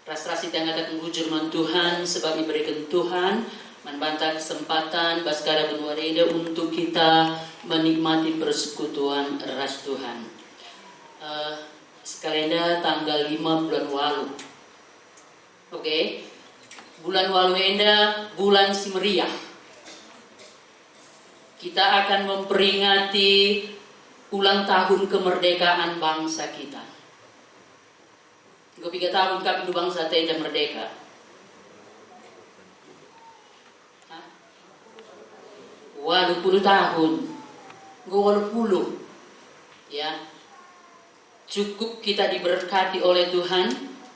Ras-ras kita ngatakan bujur man Tuhan sebab diberikan Tuhan membantah kesempatan Baskara Benwarenda untuk kita menikmati persekutuan ras Tuhan. Sekalian tanggal 5 bulan Walu. Oke. Bulan Walu enda bulan si meriah. Kita akan memperingati ulang tahun kemerdekaan bangsa kita. 3 tahun kami bangsa kita merdeka. Hah? 80 tahun. 80. Ya. Cukup kita diberkati oleh Tuhan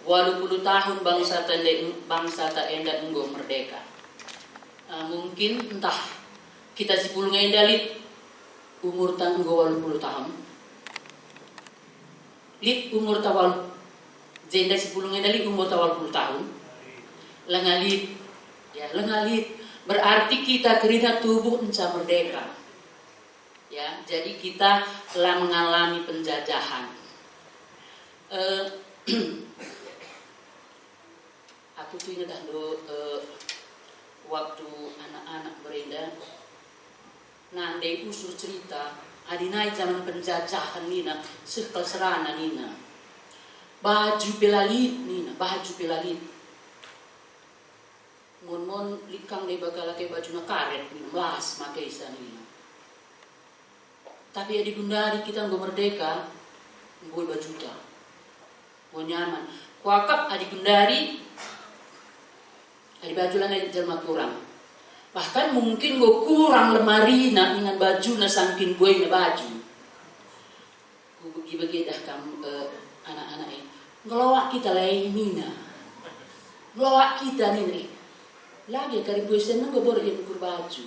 80 tahun bangsa tak enda enggo merdeka. Mungkin entah kita si pulung enda lit umur tan enggo 80 tahun. Lit umur tawal jenda si pulung enda lit umur tawal 80 tahun. Lengalit. Ya, lengalit berarti kita kerina tubuh enca merdeka. Ya, jadi kita telah mengalami penjajahan. Aku tuh ingat waktu anak-anak berenda nandai usur cerita adinai zaman penjajahan nina sekal serana nina baju pelalit nina baju pelalit mon likang dei bagala ke baju na karet nina las make isa nina tapi di Gundari kita nggo merdeka nggo bajuta nggo nyaman kuakap adi Gundari adi baju lana jelma kurang bahkan mungkin gue kurang lemari nak dengan baju na sangkin gue na baju gue bagi dah kamu anak-anak ini ngelawak kita lain nina ngelawak kita nina lagi kari gue senang gue baru yang ukur baju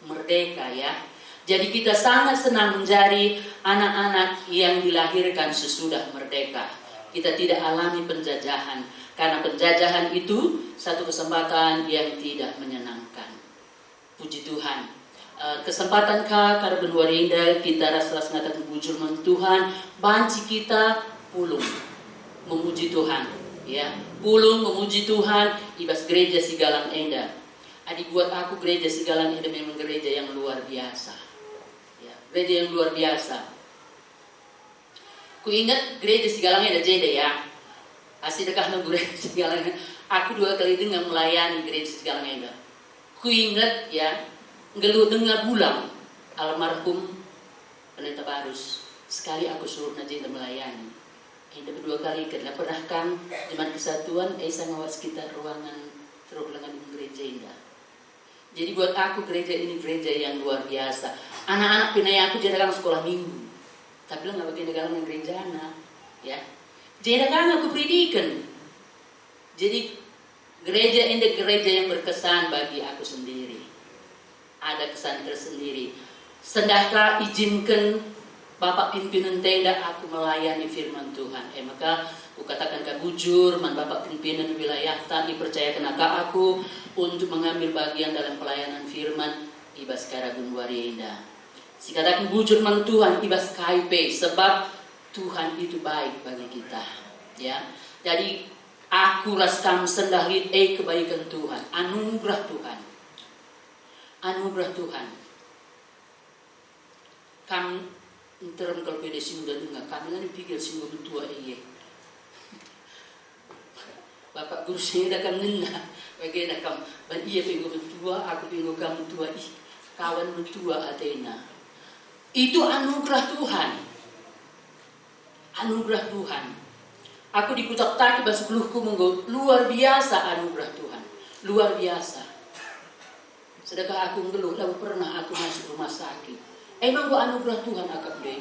merdeka ya. Jadi kita sangat senang menjadi anak-anak yang dilahirkan sesudah merdeka. Kita tidak alami penjajahan karena penjajahan itu satu kesempatan yang tidak menyenangkan. Puji Tuhan. Kesempatan karena Benwarenda kita ras-ras ngatakan bujur men Tuhan, banci kita pulung memuji Tuhan, ya. Pulung memuji Tuhan ibas gereja Sigalang Enda. Adik buat aku gereja Sigalang Enda memang gereja yang luar biasa. Ya, gereja yang luar biasa. Ku ingat gereja Sigalang Enda jeda ya. Asli dekat nang gereja Sigalang Enda. Aku 2 kali dengar melayani gereja Sigalang Enda. Ku ingat ya, ngelu dengar bulan almarhum Pendeta Barus. Sekali aku suruh najenda melayani. Enda 2 kali kena pernah kan Jemaat Kesatuan Esa ngawas kita ruangan terus dengan gereja Enda. Jadi buat aku gereja ini gereja yang luar biasa. Anak-anak pinai aku jadi dalam sekolah minggu. Tapi lo nggak bagian dalam gereja anak, ya. Jadi kan aku pendidikan. Jadi gereja ini gereja yang berkesan bagi aku sendiri. Ada kesan tersendiri. Sendahkah izinkan Bapak pimpinan tenda aku melayani firman Tuhan. Maka aku katakan ke bujur, man Bapak pimpinan wilayah tadi percayakan aku untuk mengambil bagian dalam pelayanan firman ibas Karagun Warinda. Si katakan bujur man Tuhan ibas KIP sebab Tuhan itu baik bagi kita. Ya, jadi aku raskam sendahlit kebaikan Tuhan, anugerah Tuhan, anugerah Tuhan. Kam interim kalau beda sih udah dengar, kami kan dipikir sih gue tua iya. Bapak guru saya dah kam nena, bagaimana kam, ban iya pinggu tua, aku pinggu kamu tua ih, kawan tua Athena. Itu anugerah Tuhan, anugerah Tuhan. Aku diputak taki bahasa keluhku menggo luar biasa anugerah Tuhan, luar biasa. Sedekah aku ngeluh, lalu pernah aku masuk rumah sakit. Emang gua anugerah Tuhan akak deh.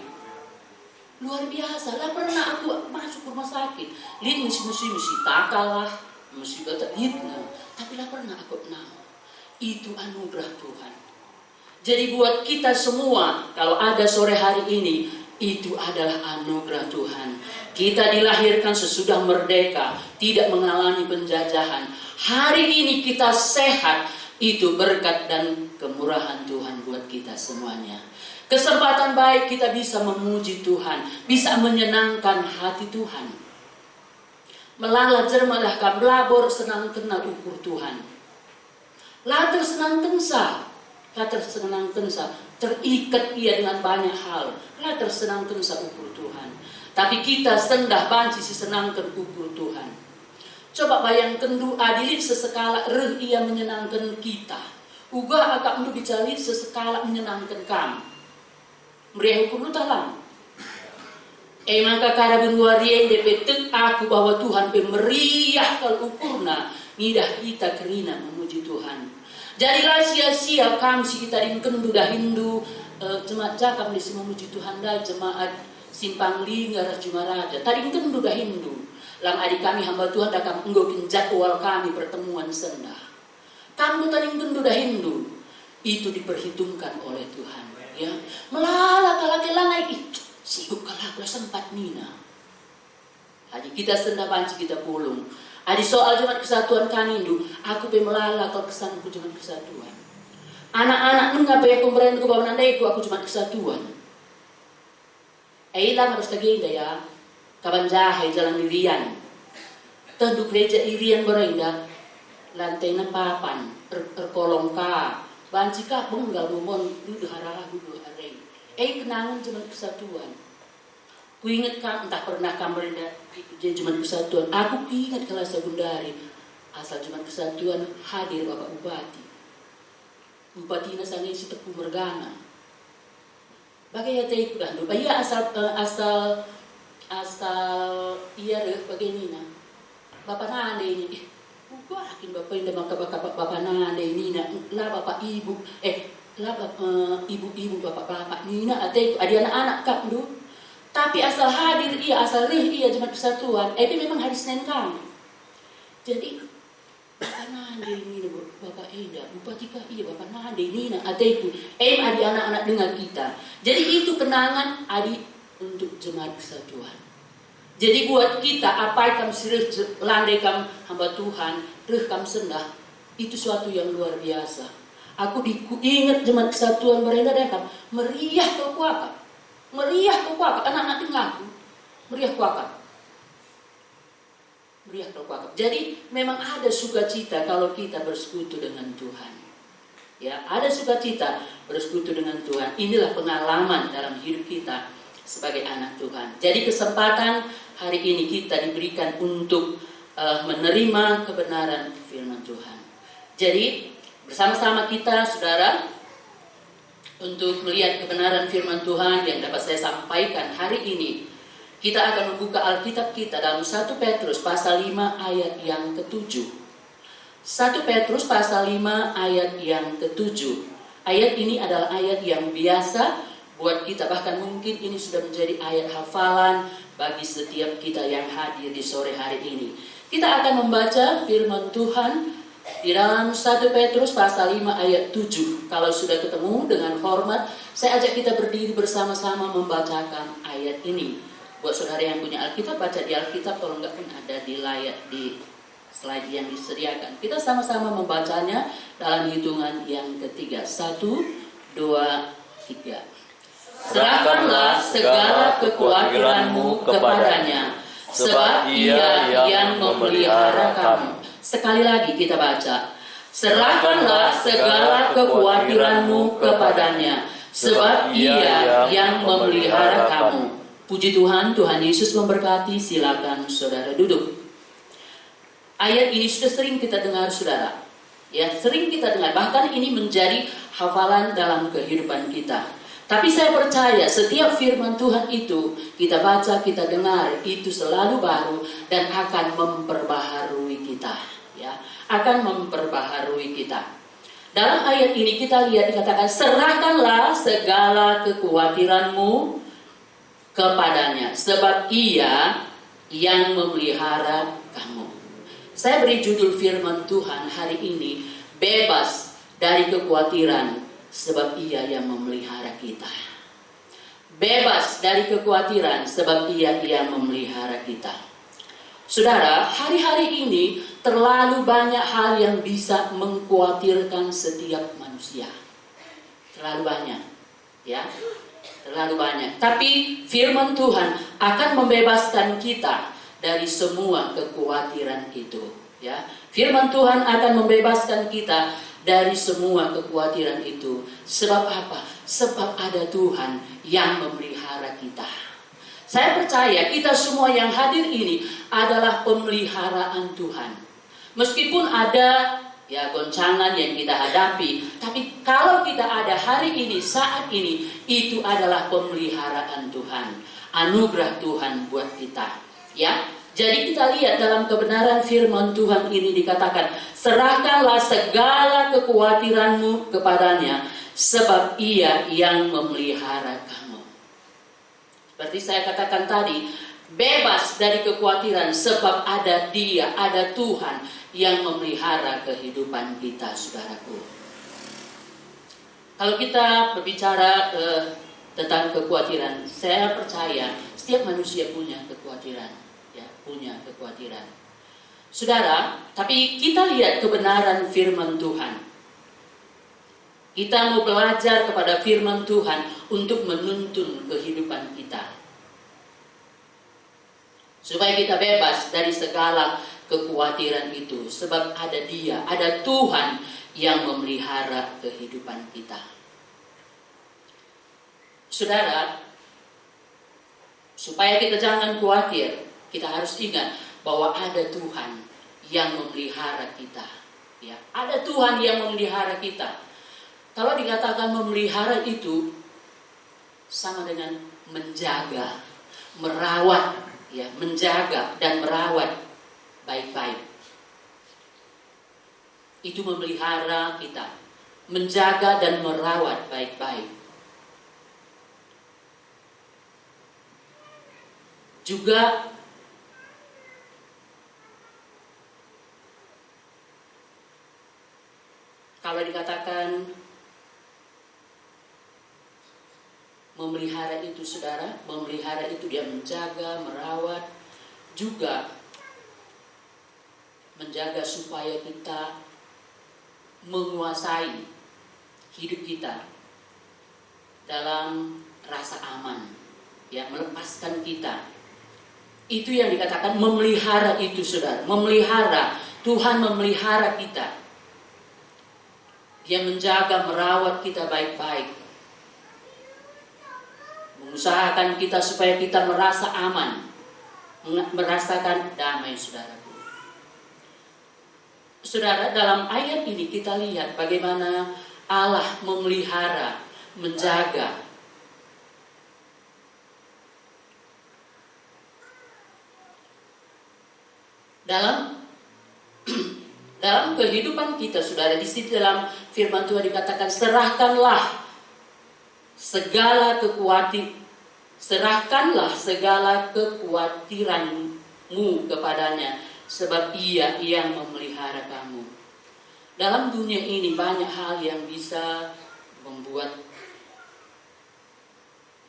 Luar biasa lah pernah aku masuk rumah sakit. Lihat mesti takalah, mesti baca hitna. Tapi lah pernah aku kenal. Itu anugerah Tuhan. Jadi buat kita semua kalau ada sore hari ini itu adalah anugerah Tuhan. Kita dilahirkan sesudah merdeka, tidak mengalami penjajahan. Hari ini kita sehat, itu berkat dan kemurahan Tuhan buat kita semuanya. Kesempatan baik kita bisa memuji Tuhan, bisa menyenangkan hati Tuhan. Melala jermalah kam labor senang kenal ukur Tuhan. Latar senang tensa. Latar senang tensa. Terikat ia dengan banyak hal. Latar senang tensa ukur Tuhan. Tapi kita sendah banci si senangkan ukur Tuhan. Coba bayangkan du adilit sesekala reh ia menyenangkan kita. Uga agak untuk bicalit sesekala menyenangkan kamu. Meriah ukur lu talang. Maka kada benuari depetek aku bahwa Tuhan pemeriah kalau ukurna ngidah kita kerina memuji Tuhan. Jadilah sia-sia kam si kita ringkendu dah Hindu jemaat jakam di memuji Tuhan dah jemaat simpang linggar Jumaraja. Tadi ringkendu dah Hindu. Lang adik kami hamba Tuhan dah kam enggokin jadwal kami pertemuan sendah. Kamu tadi ringkendu dah Hindu. Itu diperhitungkan oleh Tuhan. Ya, melala kalaki-lanai itu. Sibuk kalau sempat nina. Adi kita sendah banci kita pulung. Adi soal Jumat Kesatuan kanindu, aku pemelala kalau kesanku Jumat Kesatuan. Anak-anak mengapa ya kumberan ku bawa nandaiku aku Jumat Kesatuan. Eilang harus tagenda ya. Kaban jahai jalan Irian. Tentu gereja Irian berenda. Lantai na papan, kolong ka. Banci ka benggal bumon dudu haralah dudu harai. Kenangan Jumat Kesatuan. Ku ingat kan entah pernah kamu di Jumat Kesatuan. Aku ingat kelas sekundari asal Jumat Kesatuan hadir Bapak Bupati. Bupati nasangin si Tepu Mergana. Bagaimana itu dah? Iya asal iya deh bagaimana? Bapak nande ini. Gua yakin Bapak ini Bapak nande ini lah Bapak Ibu ibu-ibu bapak-bapak Nina atau ada anak-anak kak dulu. Tapi asal hadir iya, asal iya Jumat Kesatuan. Itu memang hari Senin kami. Jadi Bapak nande Nina, Bapak Eda, Bupati kak iya Bapak nande Nina atau itu. Ada anak-anak dengan kita. Jadi itu kenangan adi untuk Jumat Kesatuan. Jadi buat kita apa yang sirih landai kam hamba Tuhan, reh kam sendah, itu suatu yang luar biasa. Aku ingat Jumat Kesatuan mereka dekam meriah kekuakan, anak-anak tinggalku meriah kekuakan. Jadi memang ada sukacita kalau kita bersekutu dengan Tuhan. Ya, ada sukacita bersekutu dengan Tuhan. Inilah pengalaman dalam hidup kita sebagai anak Tuhan. Jadi kesempatan hari ini kita diberikan untuk menerima kebenaran firman Tuhan. Jadi bersama-sama kita, saudara, untuk melihat kebenaran firman Tuhan yang dapat saya sampaikan hari ini. Kita akan membuka Alkitab kita dalam 1 Petrus pasal 5 ayat yang ke-7. 1 Petrus pasal 5 ayat yang ke-7. Ayat ini adalah ayat yang biasa buat kita, bahkan mungkin ini sudah menjadi ayat hafalan bagi setiap kita yang hadir di sore hari ini. Kita akan membaca firman Tuhan di dalam 1 Petrus pasal 5 ayat 7. Kalau sudah ketemu, dengan hormat saya ajak kita berdiri bersama-sama membacakan ayat ini. Buat saudara yang punya Alkitab, baca di Alkitab, kalau enggak pun ada di layar di slide yang disediakan. Kita sama-sama membacanya dalam hitungan yang ketiga. 1, 2, 3. Serahkanlah segala kekhawatiranmu kepadanya, sebab Ia yang memelihara kamu. Sekali lagi kita baca. Serahkanlah segala kekhawatiranmu kepadanya, sebab Ia yang memelihara kamu. Puji Tuhan, Tuhan Yesus memberkati. Silakan saudara duduk. Ayat ini sudah sering kita dengar, saudara. Ya, sering kita dengar. Bahkan ini menjadi hafalan dalam kehidupan kita. Tapi saya percaya setiap firman Tuhan itu kita baca, kita dengar, itu selalu baru dan akan memperbaharui kita. Ya, akan memperbaharui kita. Dalam ayat ini kita lihat dikatakan, serahkanlah segala kekhawatiranmu kepadanya, sebab Ia yang memelihara kamu. Saya beri judul firman Tuhan hari ini, bebas dari kekhawatiran, sebab Ia yang memelihara kita. Bebas dari kekhawatiran, sebab Ia yang memelihara kita. Saudara, hari-hari ini terlalu banyak hal yang bisa mengkhawatirkan setiap manusia. Terlalu banyak, ya, terlalu banyak. Tapi firman Tuhan akan membebaskan kita dari semua kekhawatiran itu. Ya, firman Tuhan akan membebaskan kita dari semua kekhawatiran itu. Sebab apa? Sebab ada Tuhan yang memelihara kita. Saya percaya kita semua yang hadir ini adalah pemeliharaan Tuhan. Meskipun ada goncangan yang kita hadapi, tapi kalau kita ada hari ini, saat ini, itu adalah pemeliharaan Tuhan, anugerah Tuhan buat kita. Ya, jadi kita lihat dalam kebenaran firman Tuhan ini dikatakan, serahkanlah segala kekhawatiranmu kepadanya, sebab Ia yang memelihara kamu. Seperti saya katakan tadi, bebas dari kekhawatiran sebab ada Dia, ada Tuhan yang memelihara kehidupan kita, saudaraku. Kalau kita berbicara tentang kekhawatiran, saya percaya setiap manusia punya kekhawatiran, ya, punya kekhawatiran. Saudara, tapi kita lihat kebenaran firman Tuhan. Kita mau belajar kepada firman Tuhan untuk menuntun kehidupan kita, supaya kita bebas dari segala kekhawatiran itu. Sebab ada Dia, ada Tuhan yang memelihara kehidupan kita. Saudara, supaya kita jangan khawatir, kita harus ingat bahwa ada Tuhan yang memelihara kita. Ya, ada Tuhan yang memelihara kita. Kalau dikatakan memelihara itu sama dengan menjaga, merawat, ya, menjaga dan merawat baik-baik. Itu memelihara kita, menjaga dan merawat baik-baik. Juga kalau dikatakan memelihara itu, saudara, memelihara itu dia menjaga, merawat, juga menjaga supaya kita menguasai hidup kita dalam rasa aman, ya, melepaskan kita. Itu yang dikatakan memelihara itu, saudara. Memelihara, Tuhan memelihara kita. Dia menjaga, merawat kita baik-baik, mengusahakan kita supaya kita merasa aman, merasakan damai, saudaraku. Saudara, dalam ayat ini kita lihat bagaimana Allah memelihara, menjaga. Dalam kehidupan kita, saudara, di situ dalam firman Tuhan dikatakan, serahkanlah segala kekhawatiranmu kepadanya, sebab Ia yang memelihara kamu. Dalam dunia ini banyak hal yang bisa membuat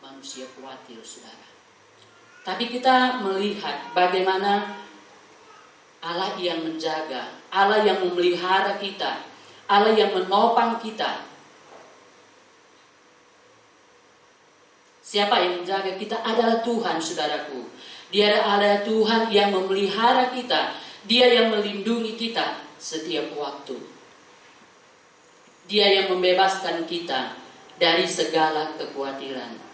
manusia khawatir, saudara. Tapi kita melihat bagaimana Allah yang menjaga, Allah yang memelihara kita, Allah yang menopang kita. Siapa yang menjaga kita adalah Tuhan, saudaraku. Dia adalah Tuhan yang memelihara kita. Dia yang melindungi kita setiap waktu. Dia yang membebaskan kita dari segala kekhawatiran.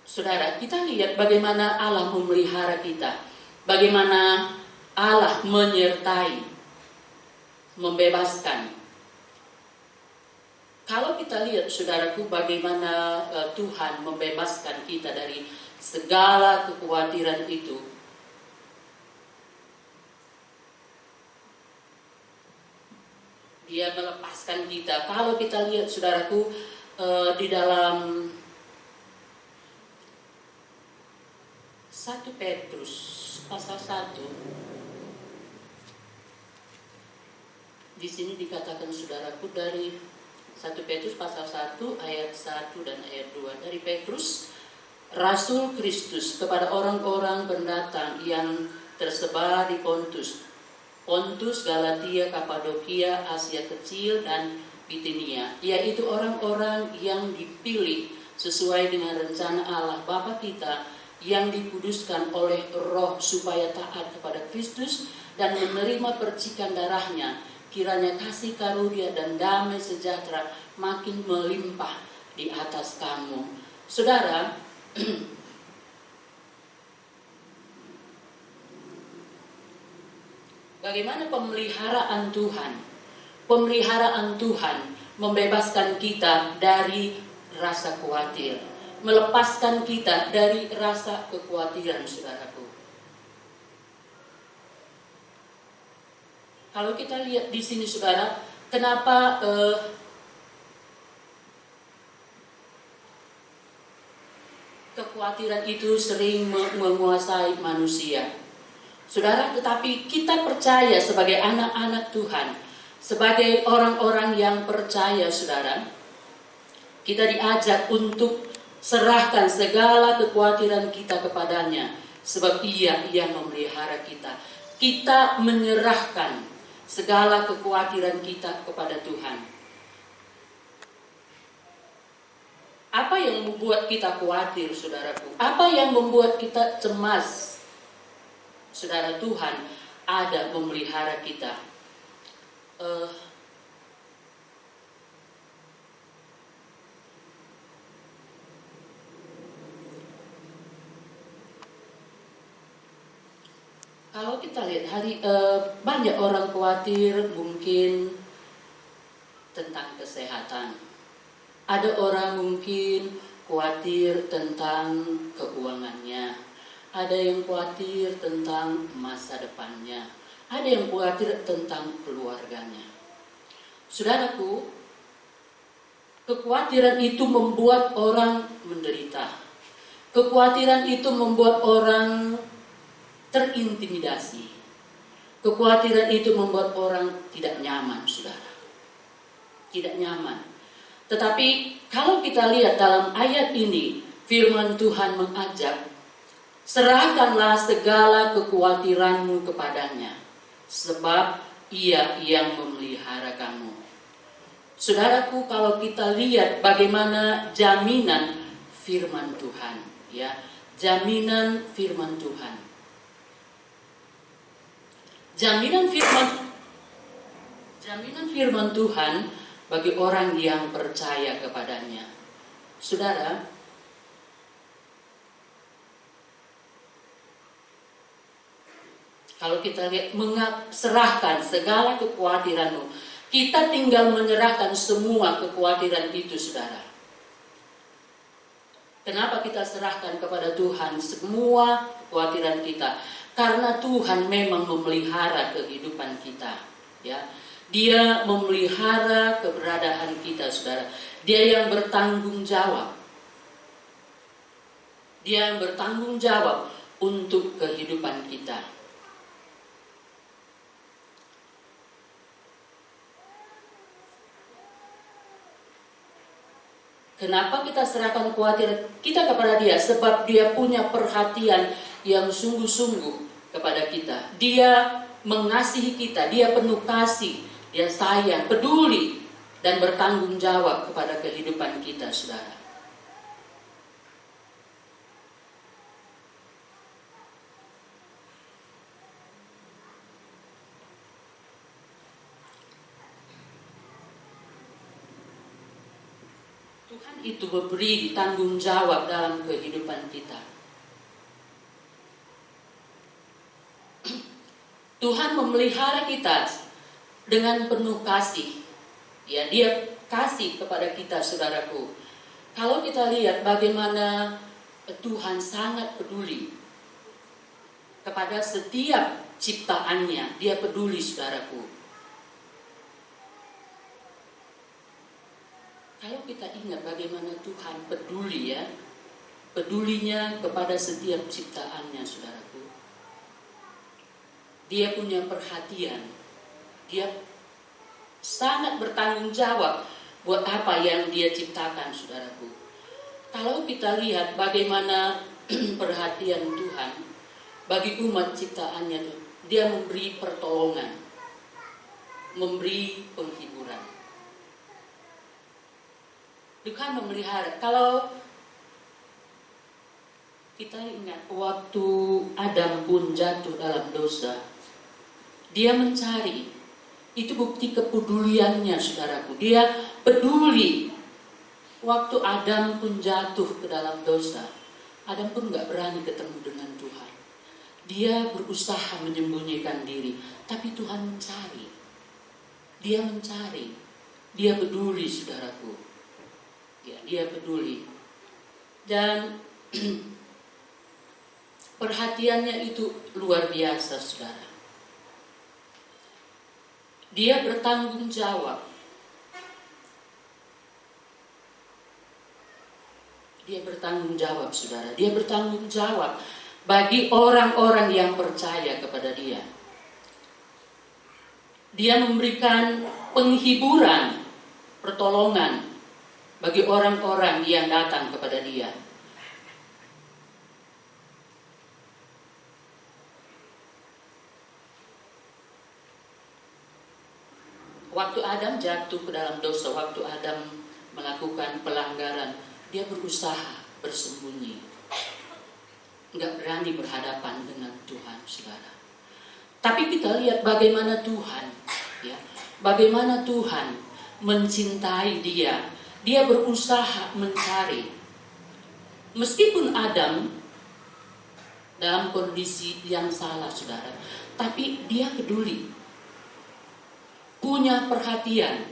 Saudara, kita lihat bagaimana Allah memelihara kita. Bagaimana Allah menyertai, membebaskan. Kalau kita lihat, saudaraku, bagaimana Tuhan membebaskan kita dari segala kekhawatiran itu. Dia melepaskan kita. Kalau kita lihat, saudaraku, di dalam 1 Petrus pasal 1, di sini dikatakan, saudaraku, dari 1 Petrus pasal 1 ayat 1 dan ayat 2. Dari Petrus, Rasul Kristus, kepada orang-orang pendatang yang tersebar di Pontus, Galatia, Kapadokia, Asia Kecil, dan Bitinia, yaitu orang-orang yang dipilih sesuai dengan rencana Allah Bapa kita yang dikuduskan oleh Roh supaya taat kepada Kristus dan menerima percikan darahnya. Kiranya kasih karunia dan damai sejahtera makin melimpah di atas kamu. Saudara, bagaimana pemeliharaan Tuhan? Pemeliharaan Tuhan membebaskan kita dari rasa khawatir, melepaskan kita dari rasa kekhawatiran, saudaraku. Kalau kita lihat di sini, saudara, kenapa kekhawatiran itu sering menguasai manusia? Saudara, tetapi kita percaya sebagai anak-anak Tuhan, sebagai orang-orang yang percaya, saudara, kita diajak untuk serahkan segala kekhawatiran kita kepadanya, sebab Ia yang memelihara kita. Kita menyerahkan segala kekhawatiran kita kepada Tuhan. Apa yang membuat kita khawatir, saudaraku? Apa yang membuat kita cemas? Saudara, Tuhan ada memelihara kita. Kalau kita lihat banyak orang khawatir mungkin tentang kesehatan. Ada orang mungkin khawatir tentang keuangannya. Ada yang khawatir tentang masa depannya. Ada yang khawatir tentang keluarganya. Saudaraku, kekhawatiran itu membuat orang menderita. Kekhawatiran itu membuat orang terintimidasi. Kekhawatiran itu membuat orang tidak nyaman, saudara. Tidak nyaman. Tetapi kalau kita lihat dalam ayat ini, firman Tuhan mengajak, serahkanlah segala kekhawatiranmu kepadanya, sebab Ia yang memelihara kamu. Saudaraku, kalau kita lihat bagaimana jaminan firman Tuhan, ya, jaminan firman Tuhan. Jaminan firman Tuhan bagi orang yang percaya kepadanya. Saudara, kalau kita lihat, serahkan segala kekhawatiranmu. Kita tinggal menyerahkan semua kekhawatiran itu, saudara. Kenapa kita serahkan kepada Tuhan semua kekhawatiran kita? Karena Tuhan memang memelihara kehidupan kita, ya. Dia memelihara keberadaan kita, saudara. Dia yang bertanggung jawab. Dia yang bertanggung jawab untuk kehidupan kita. Kenapa kita serahkan khawatir kita kepada Dia? Sebab Dia punya perhatian yang sungguh-sungguh kepada kita. Dia mengasihi kita, Dia penuh kasih, Dia sayang, peduli, dan bertanggung jawab kepada kehidupan kita, saudara. Tuhan itu memberi tanggung jawab dalam kehidupan kita. Tuhan memelihara kita dengan penuh kasih. Ya, Dia kasih kepada kita, saudaraku. Kalau kita lihat bagaimana Tuhan sangat peduli kepada setiap ciptaannya, Dia peduli, saudaraku. Kalau kita ingat bagaimana Tuhan peduli, ya, pedulinya kepada setiap ciptaannya, saudaraku. Dia punya perhatian. Dia sangat bertanggung jawab buat apa yang Dia ciptakan, saudaraku. Kalau kita lihat bagaimana perhatian Tuhan bagi umat ciptaannya, Dia memberi pertolongan, memberi penghiburan. Tuhan memelihara. Kalau kita ingat waktu Adam pun jatuh dalam dosa, dia mencari. Itu bukti kepeduliannya, saudaraku. Dia peduli. Waktu Adam pun jatuh ke dalam dosa, Adam pun gak berani ketemu dengan Tuhan. Dia berusaha menyembunyikan diri, tapi Tuhan mencari. Dia mencari. Dia peduli, saudaraku. Ya, dia peduli. Dan perhatiannya itu luar biasa, saudara. Dia bertanggung jawab. Dia bertanggung jawab, saudara. Dia bertanggung jawab bagi orang-orang yang percaya kepada dia. Dia memberikan penghiburan, pertolongan bagi orang-orang yang datang kepada dia. Waktu Adam jatuh ke dalam dosa, waktu Adam melakukan pelanggaran, dia berusaha bersembunyi, nggak berani berhadapan dengan Tuhan, saudara. Tapi kita lihat bagaimana Tuhan, ya, bagaimana Tuhan mencintai dia. Dia berusaha mencari. Meskipun Adam dalam kondisi yang salah, saudara, tapi dia peduli, punya perhatian.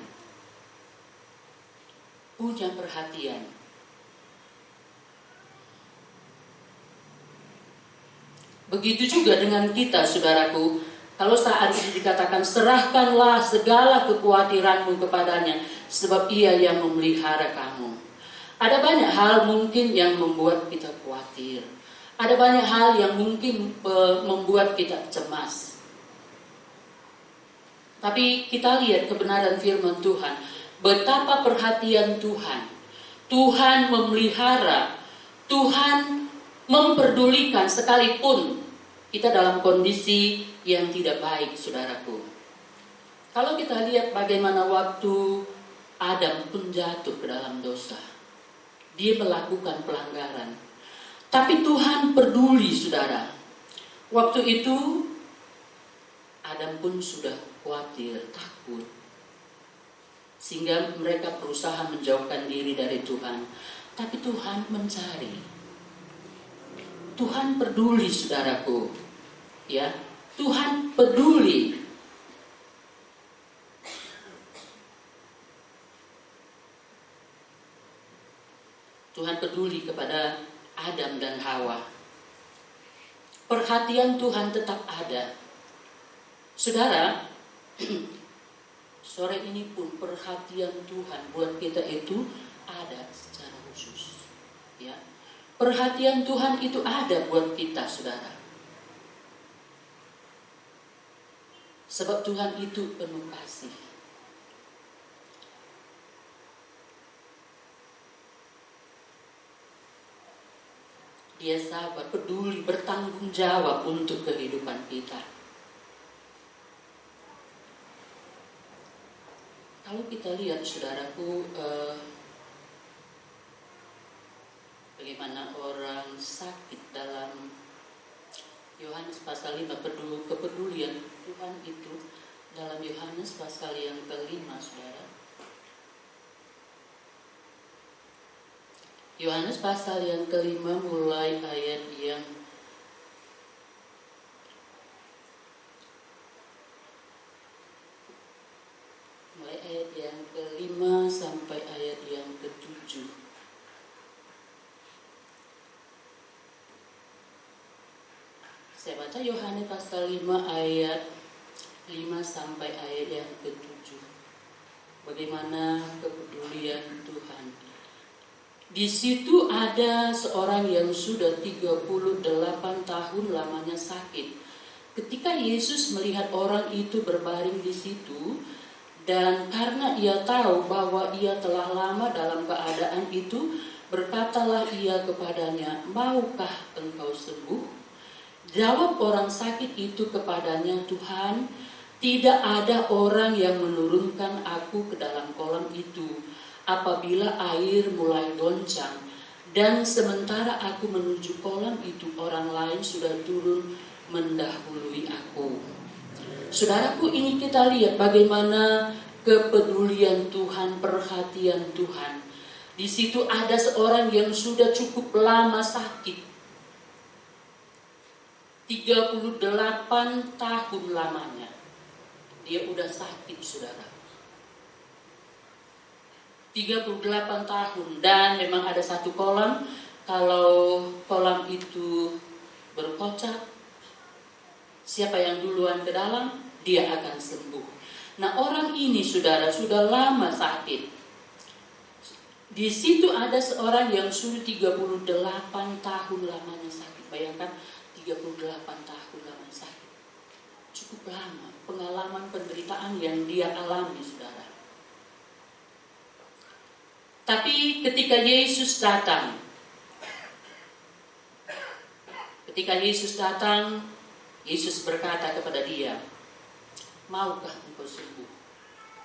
Begitu juga dengan kita, saudaraku. Kalau saat ini dikatakan, serahkanlah segala kekhawatiranmu kepadanya, sebab ia yang memelihara kamu. Ada banyak hal mungkin yang membuat kita khawatir. Ada banyak hal yang mungkin membuat kita cemas. Tapi kita lihat kebenaran firman Tuhan, betapa perhatian Tuhan. Tuhan memelihara, Tuhan memperdulikan sekalipun kita dalam kondisi yang tidak baik, saudaraku. Kalau kita lihat bagaimana waktu Adam pun jatuh ke dalam dosa, dia melakukan pelanggaran, tapi Tuhan peduli, saudara. Waktu itu Adam pun sudah khawatir, takut, sehingga mereka berusaha menjauhkan diri dari Tuhan. Tapi Tuhan mencari. Tuhan peduli, saudaraku. Ya, Tuhan peduli. Tuhan peduli kepada Adam dan Hawa. Perhatian Tuhan tetap ada. Saudara, sore ini pun perhatian Tuhan buat kita itu ada secara khusus. Ya. Perhatian Tuhan itu ada buat kita, saudara. Sebab Tuhan itu penuh kasih. Dia sabar, peduli, bertanggung jawab untuk kehidupan kita. Kalau kita lihat, saudaraku, bagaimana orang sakit dalam Yohanes pasal 5, kepedulian Tuhan itu dalam Yohanes pasal yang ke-5, saudara. Yohanes pasal yang ke-5 mulai ayat yang ke-5 sampai ayat yang ke-7. Saya baca Yohanes pasal 5 ayat 5 sampai ayat yang ke-7. Bagaimana kepedulian Tuhan. Di situ ada seorang yang sudah 38 tahun lamanya sakit. Ketika Yesus melihat orang itu berbaring di situ, dan karena ia tahu bahwa ia telah lama dalam keadaan itu, berkatalah ia kepadanya, "Maukah engkau sembuh?" Jawab orang sakit itu kepadanya, "Tuhan, tidak ada orang yang menurunkan aku ke dalam kolam itu apabila air mulai goncang, dan sementara aku menuju kolam itu, orang lain sudah turun mendahului aku. Saudaraku, ini kita lihat bagaimana kepedulian Tuhan, perhatian Tuhan. Di situ ada seorang yang sudah cukup lama sakit. 38 tahun lamanya. Dia udah sakit, saudara. 38 tahun. Dan memang ada satu kolam. Kalau kolam itu berkocak, siapa yang duluan ke dalam, dia akan sembuh. Nah, orang ini, saudara, sudah lama sakit. Di situ ada seorang yang sudah 38 tahun lamanya sakit. Bayangkan 38 tahun lamanya sakit. Cukup lama pengalaman penderitaan yang dia alami, saudara. Tapi ketika Yesus datang, Yesus berkata kepada dia, "Maukah engkau sembuh?"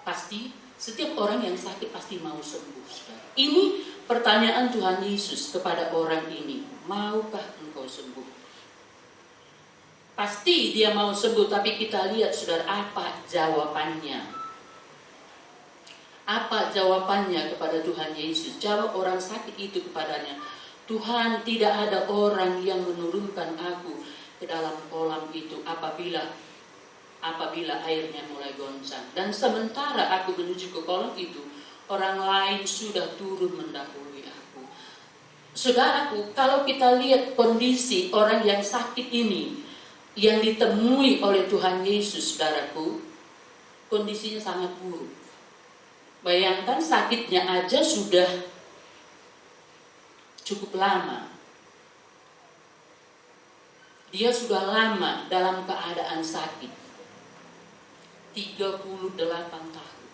Pasti setiap orang yang sakit pasti mau sembuh, saudara. Ini pertanyaan Tuhan Yesus kepada orang ini. Maukah engkau sembuh? Pasti dia mau sembuh, tapi kita lihat, saudara, apa jawabannya. Apa jawabannya kepada Tuhan Yesus? Jawab orang sakit itu kepadanya, "Tuhan, tidak ada orang yang menurunkan aku ke dalam kolam itu apabila airnya mulai goncang. Dan sementara aku menuju ke kolam itu, orang lain sudah turun mendahului aku." Saudaraku, kalau kita lihat kondisi orang yang sakit ini yang ditemui oleh Tuhan Yesus, saudaraku, kondisinya sangat buruk. Bayangkan, sakitnya aja sudah cukup lama. Dia sudah lama dalam keadaan sakit. 38 tahun.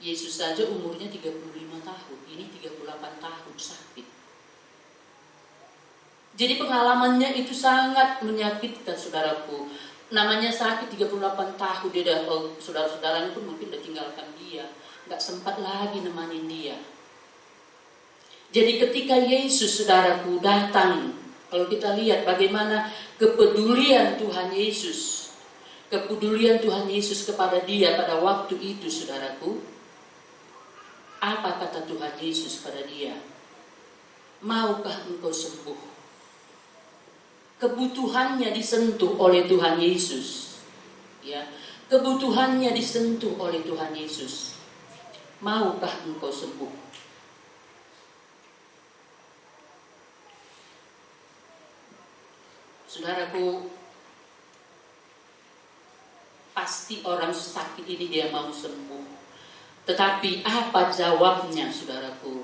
Yesus saja umurnya 35 tahun. Ini 38 tahun sakit. Jadi pengalamannya itu sangat menyakitkan, saudaraku. Namanya sakit 38 tahun. Dia saudara-saudaranya pun mungkin udah tinggalkan dia. Gak sempat lagi nemanin dia. Jadi ketika Yesus, saudaraku, datang, kalau kita lihat bagaimana kepedulian Tuhan Yesus. Kepedulian Tuhan Yesus kepada dia pada waktu itu, saudaraku. Apa kata Tuhan Yesus pada dia? "Maukah engkau sembuh?" Kebutuhannya disentuh oleh Tuhan Yesus. Ya, kebutuhannya disentuh oleh Tuhan Yesus. Maukah engkau sembuh? Saudaraku, pasti orang sakit ini dia mau sembuh. Tetapi apa jawabnya, saudaraku?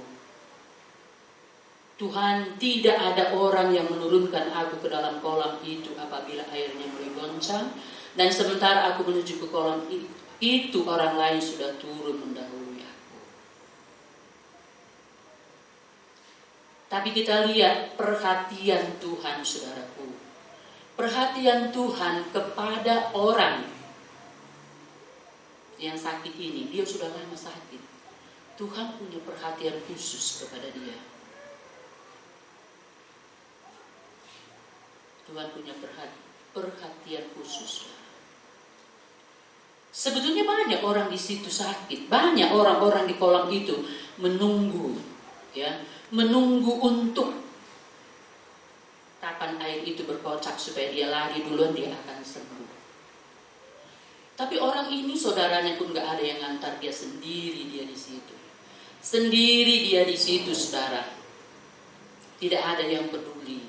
"Tuhan, tidak ada orang yang menurunkan aku ke dalam kolam itu apabila airnya mulai goncang, dan sementara aku menuju ke kolam itu, orang lain sudah turun mendahului aku." Tapi kita lihat perhatian Tuhan, saudaraku. Perhatian Tuhan kepada orang yang sakit ini. Dia sudah lama sakit. Tuhan punya perhatian khusus kepada dia. Tuhan punya perhatian khusus. Sebetulnya banyak orang di situ sakit, banyak orang-orang di kolam itu menunggu, ya, menunggu untuk kapan air itu berkocak supaya dia lari duluan, dia akan sembuh. Tapi orang ini, saudaranya pun gak ada yang ngantar dia, sendiri dia di situ. Sendiri dia di situ, saudara. Tidak ada yang peduli.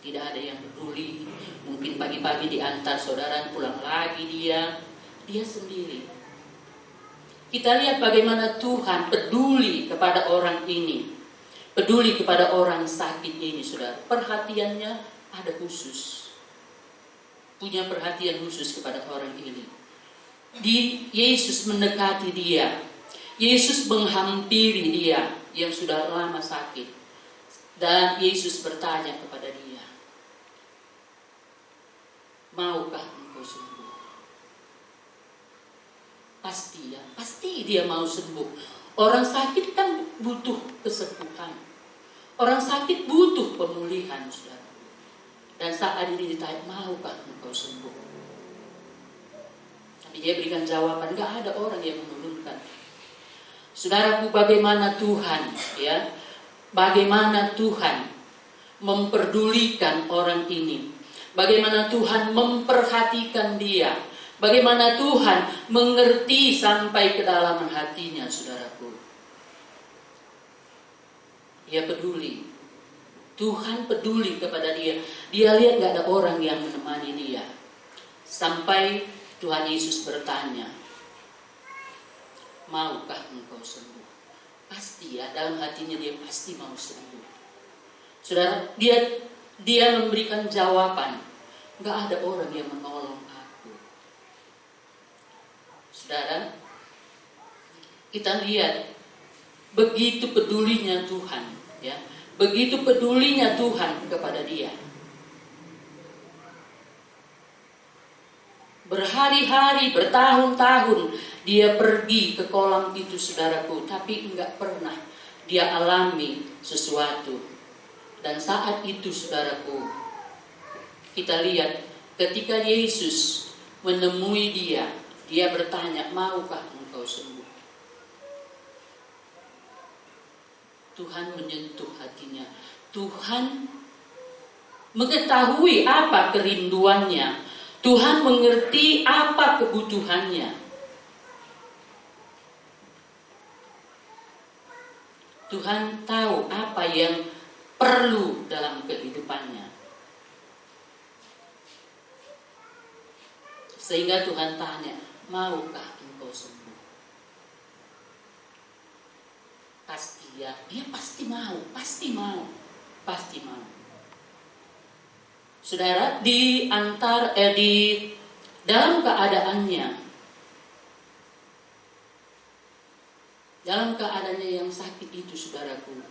Tidak ada yang peduli. Mungkin pagi-pagi diantar saudara, pulang lagi dia sendiri. Kita lihat bagaimana Tuhan peduli kepada orang ini. Peduli kepada orang sakit ini, saudara. Perhatiannya ada khusus. Punya perhatian khusus kepada orang ini. Yesus mendekati dia. Yesus menghampiri dia yang sudah lama sakit. Dan Yesus bertanya kepada dia, "Maukah engkau sembuh?" pasti dia mau sembuh. Orang sakit kan butuh kesembuhan. Orang sakit butuh pemulihan, saudara. Dan saat ini ditanya, maukah engkau sembuh? Tapi dia berikan jawaban, gak ada orang yang menurunkan. Saudaraku, bagaimana Tuhan, ya, bagaimana Tuhan memperdulikan orang ini, bagaimana Tuhan memperhatikan dia, bagaimana Tuhan mengerti sampai ke dalam hatinya, saudaraku. Dia peduli. Tuhan peduli kepada dia. Dia lihat gak ada orang yang menemani dia. Sampai Tuhan Yesus bertanya, maukah engkau sembuh? Pasti ya, dalam hatinya dia pasti mau sembuh. Saudara, dia memberikan jawaban, gak ada orang yang menolong aku. Saudara, kita lihat begitu pedulinya Tuhan, ya, begitu pedulinya Tuhan kepada dia. Berhari-hari, bertahun-tahun dia pergi ke kolam itu, saudaraku, tapi enggak pernah dia alami sesuatu. Dan saat itu, saudaraku, kita lihat ketika Yesus menemui dia, dia bertanya, maukah engkau sembuh? Tuhan menyentuh hatinya. Tuhan mengetahui apa kerinduannya. Tuhan mengerti apa kebutuhannya. Tuhan tahu apa yang perlu dalam kehidupannya. Sehingga Tuhan tanya, maukah engkau sembuh? Pasti ya, dia pasti mau, pasti mau, pasti mau. Saudara, di dalam keadaannya yang sakit itu, saudaraku,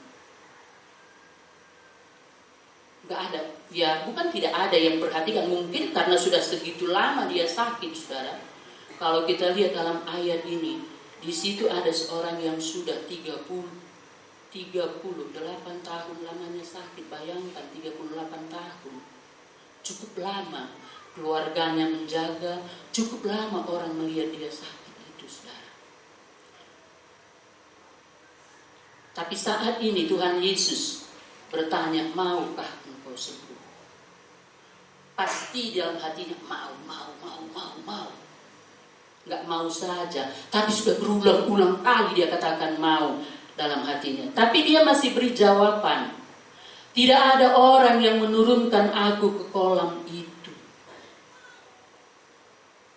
gak ada, ya bukan tidak ada yang perhatikan, mungkin karena sudah segitu lama dia sakit, saudara. Kalau kita lihat dalam ayat ini, di situ ada seorang yang sudah 38 tahun lamanya sakit. Bayangkan 38 tahun. Cukup lama keluarganya menjaga, cukup lama orang melihat dia sakit itu, saudara. Tapi saat ini Tuhan Yesus bertanya, maukah engkau sembuh? Pasti dalam hatinya mau. Nggak mau saja, tapi sudah berulang-ulang kali dia katakan mau dalam hatinya. Tapi dia masih beri jawaban. Tidak ada orang yang menurunkan aku ke kolam itu.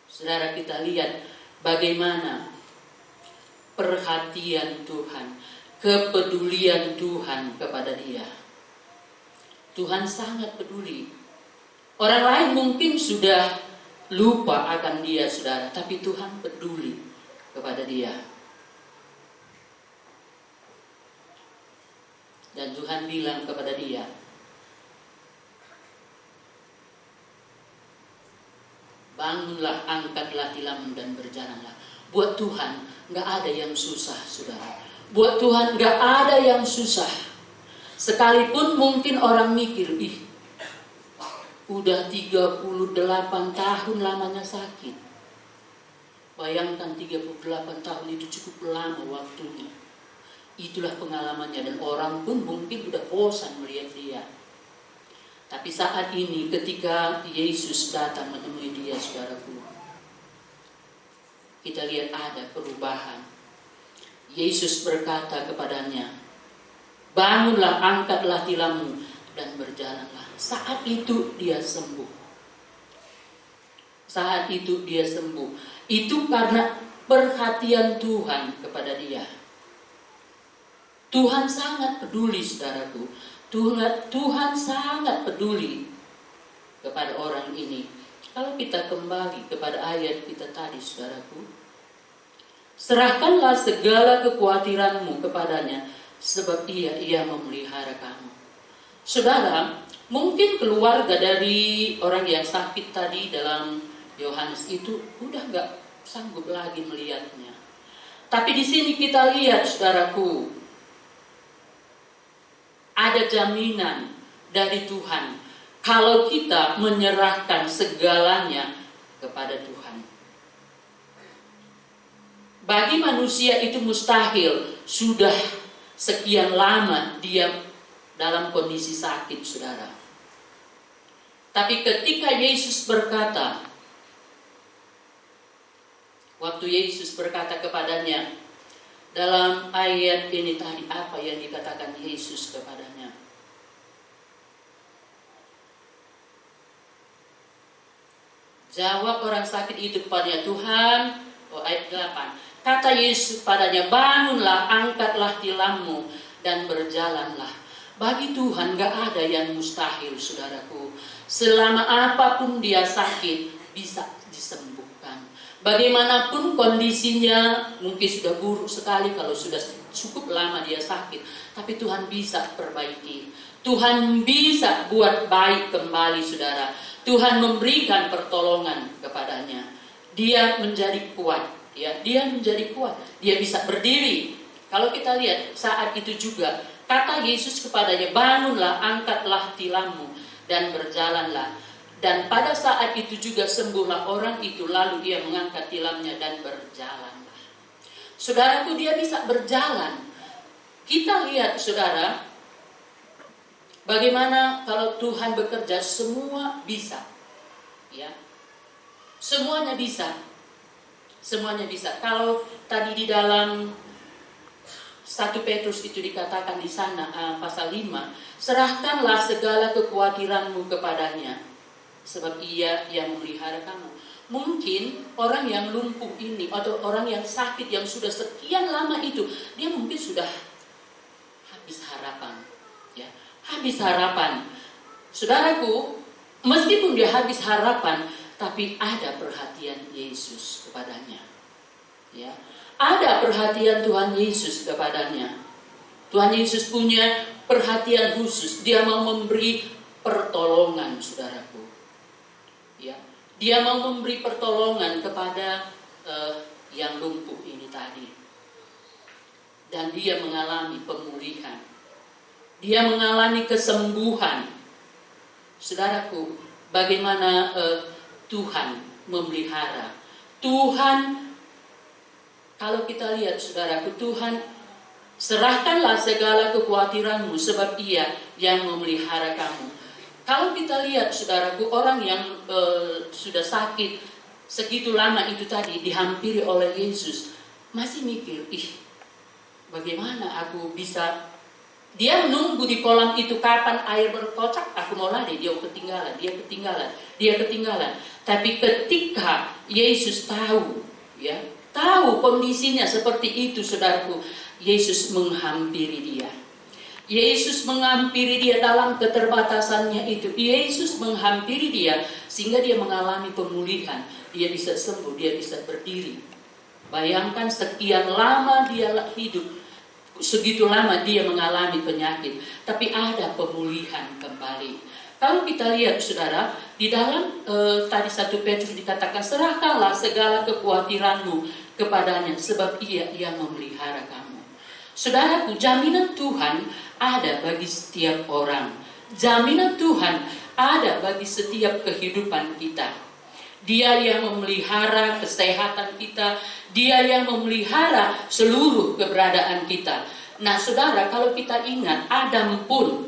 Saudara, kita lihat bagaimana perhatian Tuhan, kepedulian Tuhan kepada dia. Tuhan sangat peduli. Orang lain mungkin sudah lupa akan dia, saudara, tapi Tuhan peduli kepada dia. Dan Tuhan bilang kepada dia, bangunlah, angkatlah tilammu dan berjalanlah. Buat Tuhan gak ada yang susah, saudara. Buat Tuhan gak ada yang susah. Sekalipun mungkin orang mikir, udah 38 tahun lamanya sakit. Bayangkan 38 tahun itu cukup lama waktunya. Itulah pengalamannya, dan orang pun mungkin udah bosan melihat dia. Tapi saat ini ketika Yesus datang menemui dia, saudaraku, kita lihat ada perubahan. Yesus berkata kepadanya, bangunlah, angkatlah tilammu dan berjalanlah. Saat itu dia sembuh. Saat itu dia sembuh. Itu karena perhatian Tuhan kepada dia. Tuhan sangat peduli, saudaraku. Tuhan sangat peduli kepada orang ini. Kalau kita kembali kepada ayat kita tadi, saudaraku, serahkanlah segala kekhawatiranmu kepadanya, sebab ia memelihara kamu. Saudara, mungkin keluarga dari orang yang sakit tadi dalam Yohanes itu udah sanggup lagi melihatnya. Tapi di sini kita lihat, saudaraku, ada jaminan dari Tuhan kalau kita menyerahkan segalanya kepada Tuhan. Bagi manusia itu mustahil, sudah sekian lama dia dalam kondisi sakit, saudara. Tapi ketika Yesus berkata, waktu Yesus berkata kepadanya, dalam ayat ini tadi apa yang dikatakan Yesus kepadanya? Jawab orang sakit itu kepadanya, Tuhan, ayat 8. Kata Yesus padanya, bangunlah, angkatlah tilammu, dan berjalanlah. Bagi Tuhan gak ada yang mustahil, saudaraku. Selama apapun dia sakit, bisa disembuhkan. Bagaimanapun kondisinya, mungkin sudah buruk sekali kalau sudah cukup lama dia sakit. Tapi Tuhan bisa perbaiki. Tuhan bisa buat baik kembali, saudara. Tuhan memberikan pertolongan kepadanya. Dia menjadi kuat. Ya, dia menjadi kuat. Dia bisa berdiri. Kalau kita lihat saat itu juga, kata Yesus kepadanya, bangunlah, angkatlah tilammu, dan berjalanlah. Dan pada saat itu juga sembuhlah orang itu, lalu dia mengangkat tilamnya dan berjalanlah. Saudaraku, dia bisa berjalan. Kita lihat, saudara, bagaimana kalau Tuhan bekerja, semua bisa. Ya, semuanya bisa. Semuanya bisa. Kalau tadi di dalam 1 Petrus itu dikatakan di sana pasal 5, serahkanlah segala kekhawatiranmu kepadanya, sebab ia yang memelihara kamu. Mungkin orang yang lumpuh ini atau orang yang sakit yang sudah sekian lama itu, dia mungkin sudah habis harapan, ya, habis harapan. Saudaraku, meskipun dia habis harapan, tapi ada perhatian Yesus kepadanya. Ya, ada perhatian Tuhan Yesus kepadanya. Tuhan Yesus punya perhatian khusus. Dia mau memberi pertolongan, saudaraku. Ya, dia mau memberi pertolongan kepada yang lumpuh ini tadi. Dan dia mengalami pemulihan. Dia mengalami kesembuhan. Saudaraku, bagaimana Tuhan memelihara. Tuhan, kalau kita lihat, saudaraku, Tuhan, serahkanlah segala kekhawatiranmu, sebab ia yang memelihara kamu. Kalau kita lihat, saudaraku, orang yang sudah sakit segitu lama itu tadi dihampiri oleh Yesus, masih mikir, bagaimana aku bisa. Dia menunggu di kolam itu kapan air berkocak, aku mau lari, dia ketinggalan. Tapi ketika Yesus tahu, ya, tahu kondisinya seperti itu, saudaraku, Yesus menghampiri dia. Yesus menghampiri dia dalam keterbatasannya itu. Yesus menghampiri dia sehingga dia mengalami pemulihan. Dia bisa sembuh, dia bisa berdiri. Bayangkan sekian lama dia hidup. Segitu lama dia mengalami penyakit, tapi ada pemulihan kembali. Kalau kita lihat, saudara, di dalam tadi 1 Petrus dikatakan, serahkanlah segala kekhawatiranmu kepadanya, sebab ia yang memelihara kamu. Saudaraku, jaminan Tuhan ada bagi setiap orang. Jaminan Tuhan ada bagi setiap kehidupan kita. Dia yang memelihara kesehatan kita. Dia yang memelihara seluruh keberadaan kita. Nah, saudara, kalau kita ingat, Adam pun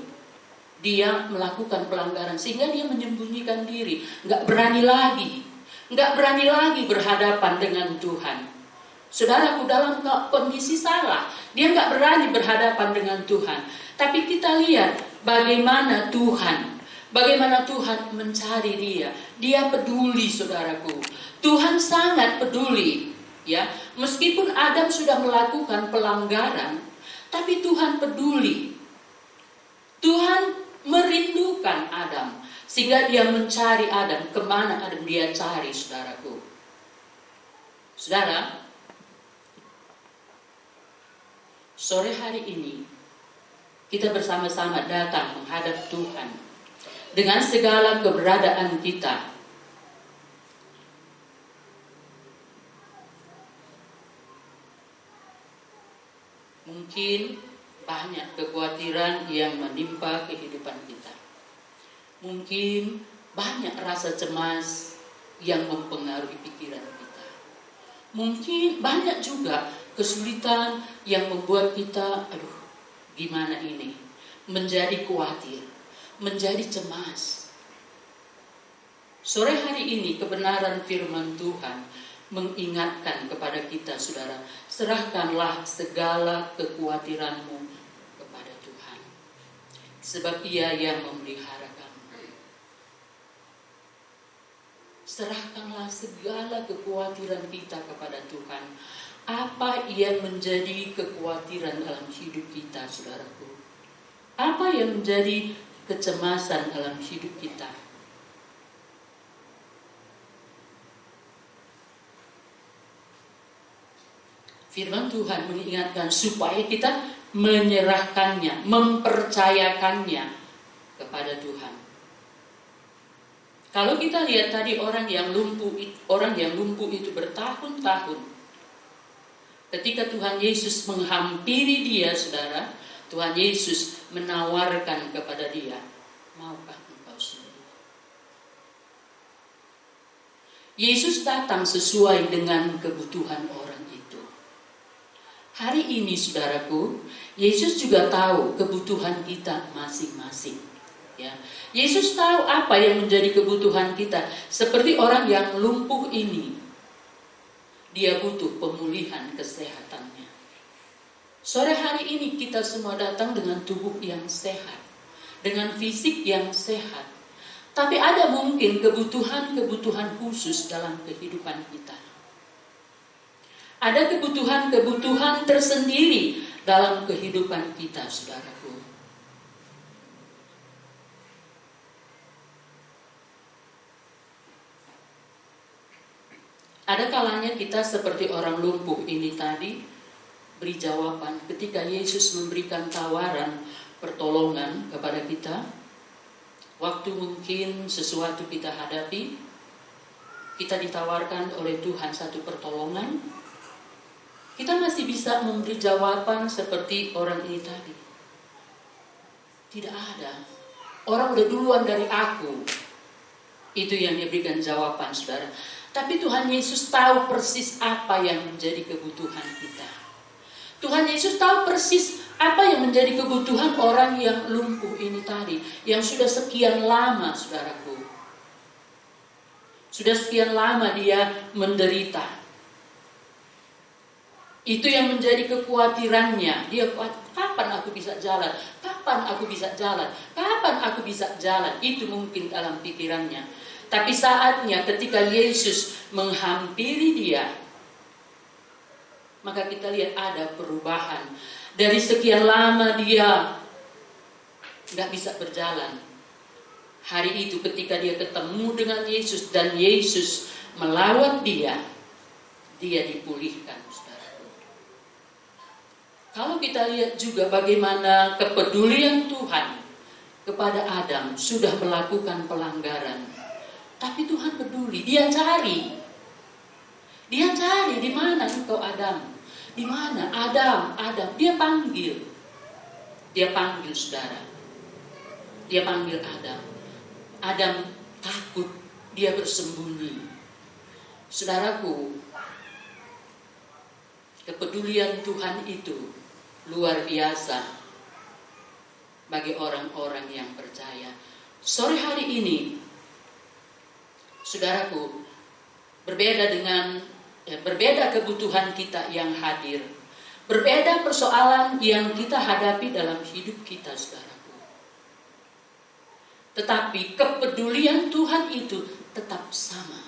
dia melakukan pelanggaran sehingga dia menyembunyikan diri, nggak berani lagi berhadapan dengan Tuhan. Saudaraku, dalam kondisi salah, dia nggak berani berhadapan dengan Tuhan. Tapi kita lihat bagaimana Tuhan mencari dia. Dia peduli, saudaraku. Tuhan sangat peduli. Ya, meskipun Adam sudah melakukan pelanggaran, tapi Tuhan peduli. Tuhan merindukan Adam, sehingga dia mencari Adam. Kemana Adam dia cari, saudaraku? Saudara, sore hari ini kita bersama-sama datang menghadap Tuhan dengan segala keberadaan kita. Mungkin banyak kekhawatiran yang menimpa kehidupan kita. Mungkin banyak rasa cemas yang mempengaruhi pikiran kita. Mungkin banyak juga kesulitan yang membuat kita, gimana ini? Menjadi khawatir, menjadi cemas. Sore hari ini kebenaran firman Tuhan mengingatkan kepada kita, saudara, serahkanlah segala kekhawatiranmu kepada Tuhan, sebab Ia yang memelihara kamu. Serahkanlah segala kekhawatiran kita kepada Tuhan. Apa yang menjadi kekhawatiran dalam hidup kita, saudaraku? Apa yang menjadi kecemasan dalam hidup kita? Firman Tuhan mengingatkan supaya kita menyerahkannya, mempercayakannya kepada Tuhan. Kalau kita lihat tadi orang yang lumpuh itu bertahun-tahun. Ketika Tuhan Yesus menghampiri dia, saudara, Tuhan Yesus menawarkan kepada dia, maukah engkau sembuh? Yesus datang sesuai dengan kebutuhan orang itu. Hari ini, saudaraku, Yesus juga tahu kebutuhan kita masing-masing. Ya, Yesus tahu apa yang menjadi kebutuhan kita. Seperti orang yang lumpuh ini, dia butuh pemulihan kesehatannya. Sore hari ini kita semua datang dengan tubuh yang sehat, dengan fisik yang sehat. Tapi ada mungkin kebutuhan-kebutuhan khusus dalam kehidupan kita. Ada kebutuhan-kebutuhan tersendiri dalam kehidupan kita, saudaraku. Ada kalanya kita seperti orang lumpuh ini tadi, beri jawaban ketika Yesus memberikan tawaran pertolongan kepada kita. Waktu mungkin sesuatu kita hadapi, kita ditawarkan oleh Tuhan satu pertolongan, kita masih bisa memberi jawaban seperti orang ini tadi. Tidak ada. Orang udah duluan dari aku. Itu yang dia berikan jawaban, saudara. Tapi Tuhan Yesus tahu persis apa yang menjadi kebutuhan kita. Tuhan Yesus tahu persis apa yang menjadi kebutuhan orang yang lumpuh ini tadi. Yang sudah sekian lama, saudaraku. Sudah sekian lama dia menderita. Itu yang menjadi kekhawatirannya. Dia kapan aku bisa jalan? Kapan aku bisa jalan? Kapan aku bisa jalan? Itu mungkin dalam pikirannya. Tapi saatnya ketika Yesus menghampiri dia, maka kita lihat ada perubahan. Dari sekian lama dia gak bisa berjalan. Hari itu ketika dia ketemu dengan Yesus dan Yesus melawat dia dipulihkan. Kalau kita lihat juga bagaimana kepedulian Tuhan kepada Adam, sudah melakukan pelanggaran. Tapi Tuhan peduli, Dia cari. Dia cari, di mana engkau Adam? Di mana Adam? Adam, Dia panggil. Dia panggil, saudara. Dia panggil Adam. Adam takut, dia bersembunyi. Saudaraku, kepedulian Tuhan itu luar biasa bagi orang-orang yang percaya. Sore hari ini, saudaraku, berbeda kebutuhan kita yang hadir, berbeda persoalan yang kita hadapi dalam hidup kita, saudaraku. Tetapi kepedulian Tuhan itu tetap sama.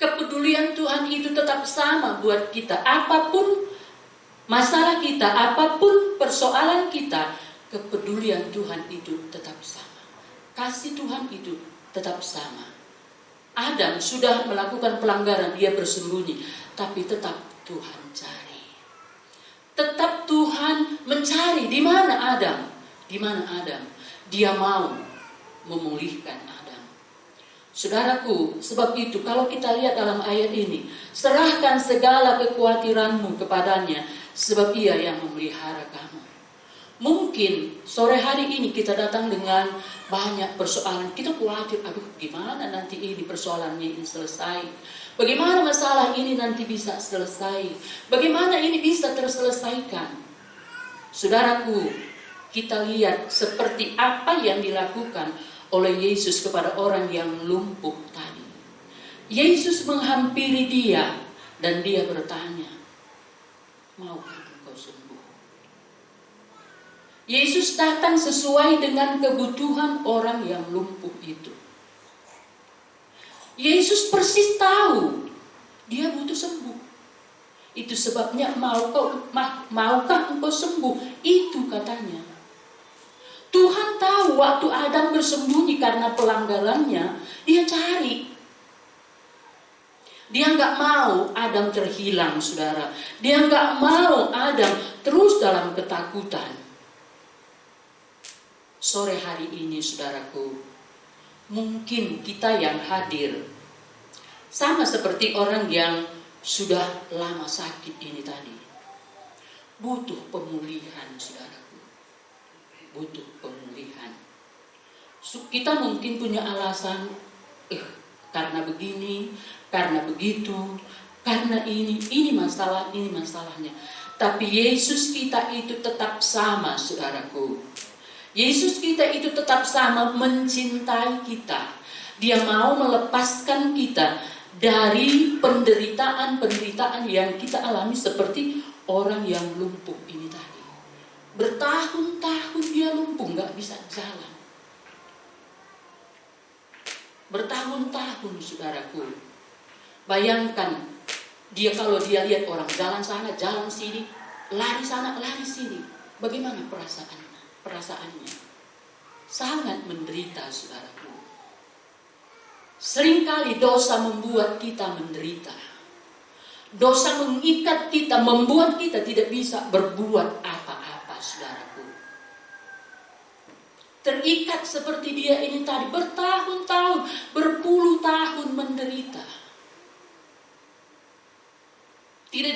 Kepedulian Tuhan itu tetap sama buat kita. Apapun masalah kita, apapun persoalan kita, kepedulian Tuhan itu tetap sama. Kasih Tuhan itu tetap sama. Adam sudah melakukan pelanggaran, dia bersembunyi, tapi tetap Tuhan cari. Tetap Tuhan mencari. Di mana Adam? Di mana Adam? Dia mau memulihkan Adam. Saudaraku, sebab itu kalau kita lihat dalam ayat ini, serahkan segala kekhawatiranmu kepadanya, sebab Ia yang memelihara kamu. Mungkin sore hari ini kita datang dengan banyak persoalan. Kita khawatir, aduh gimana nanti ini persoalannya ini selesai. Bagaimana masalah ini nanti bisa selesai. Bagaimana ini bisa terselesaikan. Saudaraku, kita lihat seperti apa yang dilakukan oleh Yesus kepada orang yang lumpuh tadi. Yesus menghampiri dia dan dia bertanya, maukah engkau sembuh? Yesus datang sesuai dengan kebutuhan orang yang lumpuh itu. Yesus persis tahu dia butuh sembuh. Itu sebabnya maukah engkau sembuh? Itu katanya. Tuhan tahu waktu Adam bersembunyi karena pelanggarannya, dia cari. Dia nggak mau Adam terhilang, saudara. Dia nggak mau Adam terus dalam ketakutan. Sore hari ini, saudaraku, mungkin kita yang hadir sama seperti orang yang sudah lama sakit ini tadi. Butuh pemulihan, saudaraku. Butuh pemulihan. Kita mungkin punya alasan, karena begini, karena begitu, karena ini masalah, ini masalahnya. Tapi Yesus kita itu tetap sama, saudaraku. Yesus kita itu tetap sama, mencintai kita. Dia mau melepaskan kita dari penderitaan yang kita alami seperti orang yang lumpuh ini tadi. Bertahun-tahun dia lumpuh, gak bisa jalan. Bertahun-tahun, saudaraku. Bayangkan, kalau dia lihat orang jalan sana, jalan sini, lari sana, lari sini. Bagaimana perasaannya? Sangat menderita, saudaraku. Seringkali dosa membuat kita menderita. Dosa mengikat kita, membuat kita tidak bisa berbuat apa-apa, saudaraku. Terikat seperti dia ini tadi, bertahun-tahun, berpuluh tahun menderita. Tidak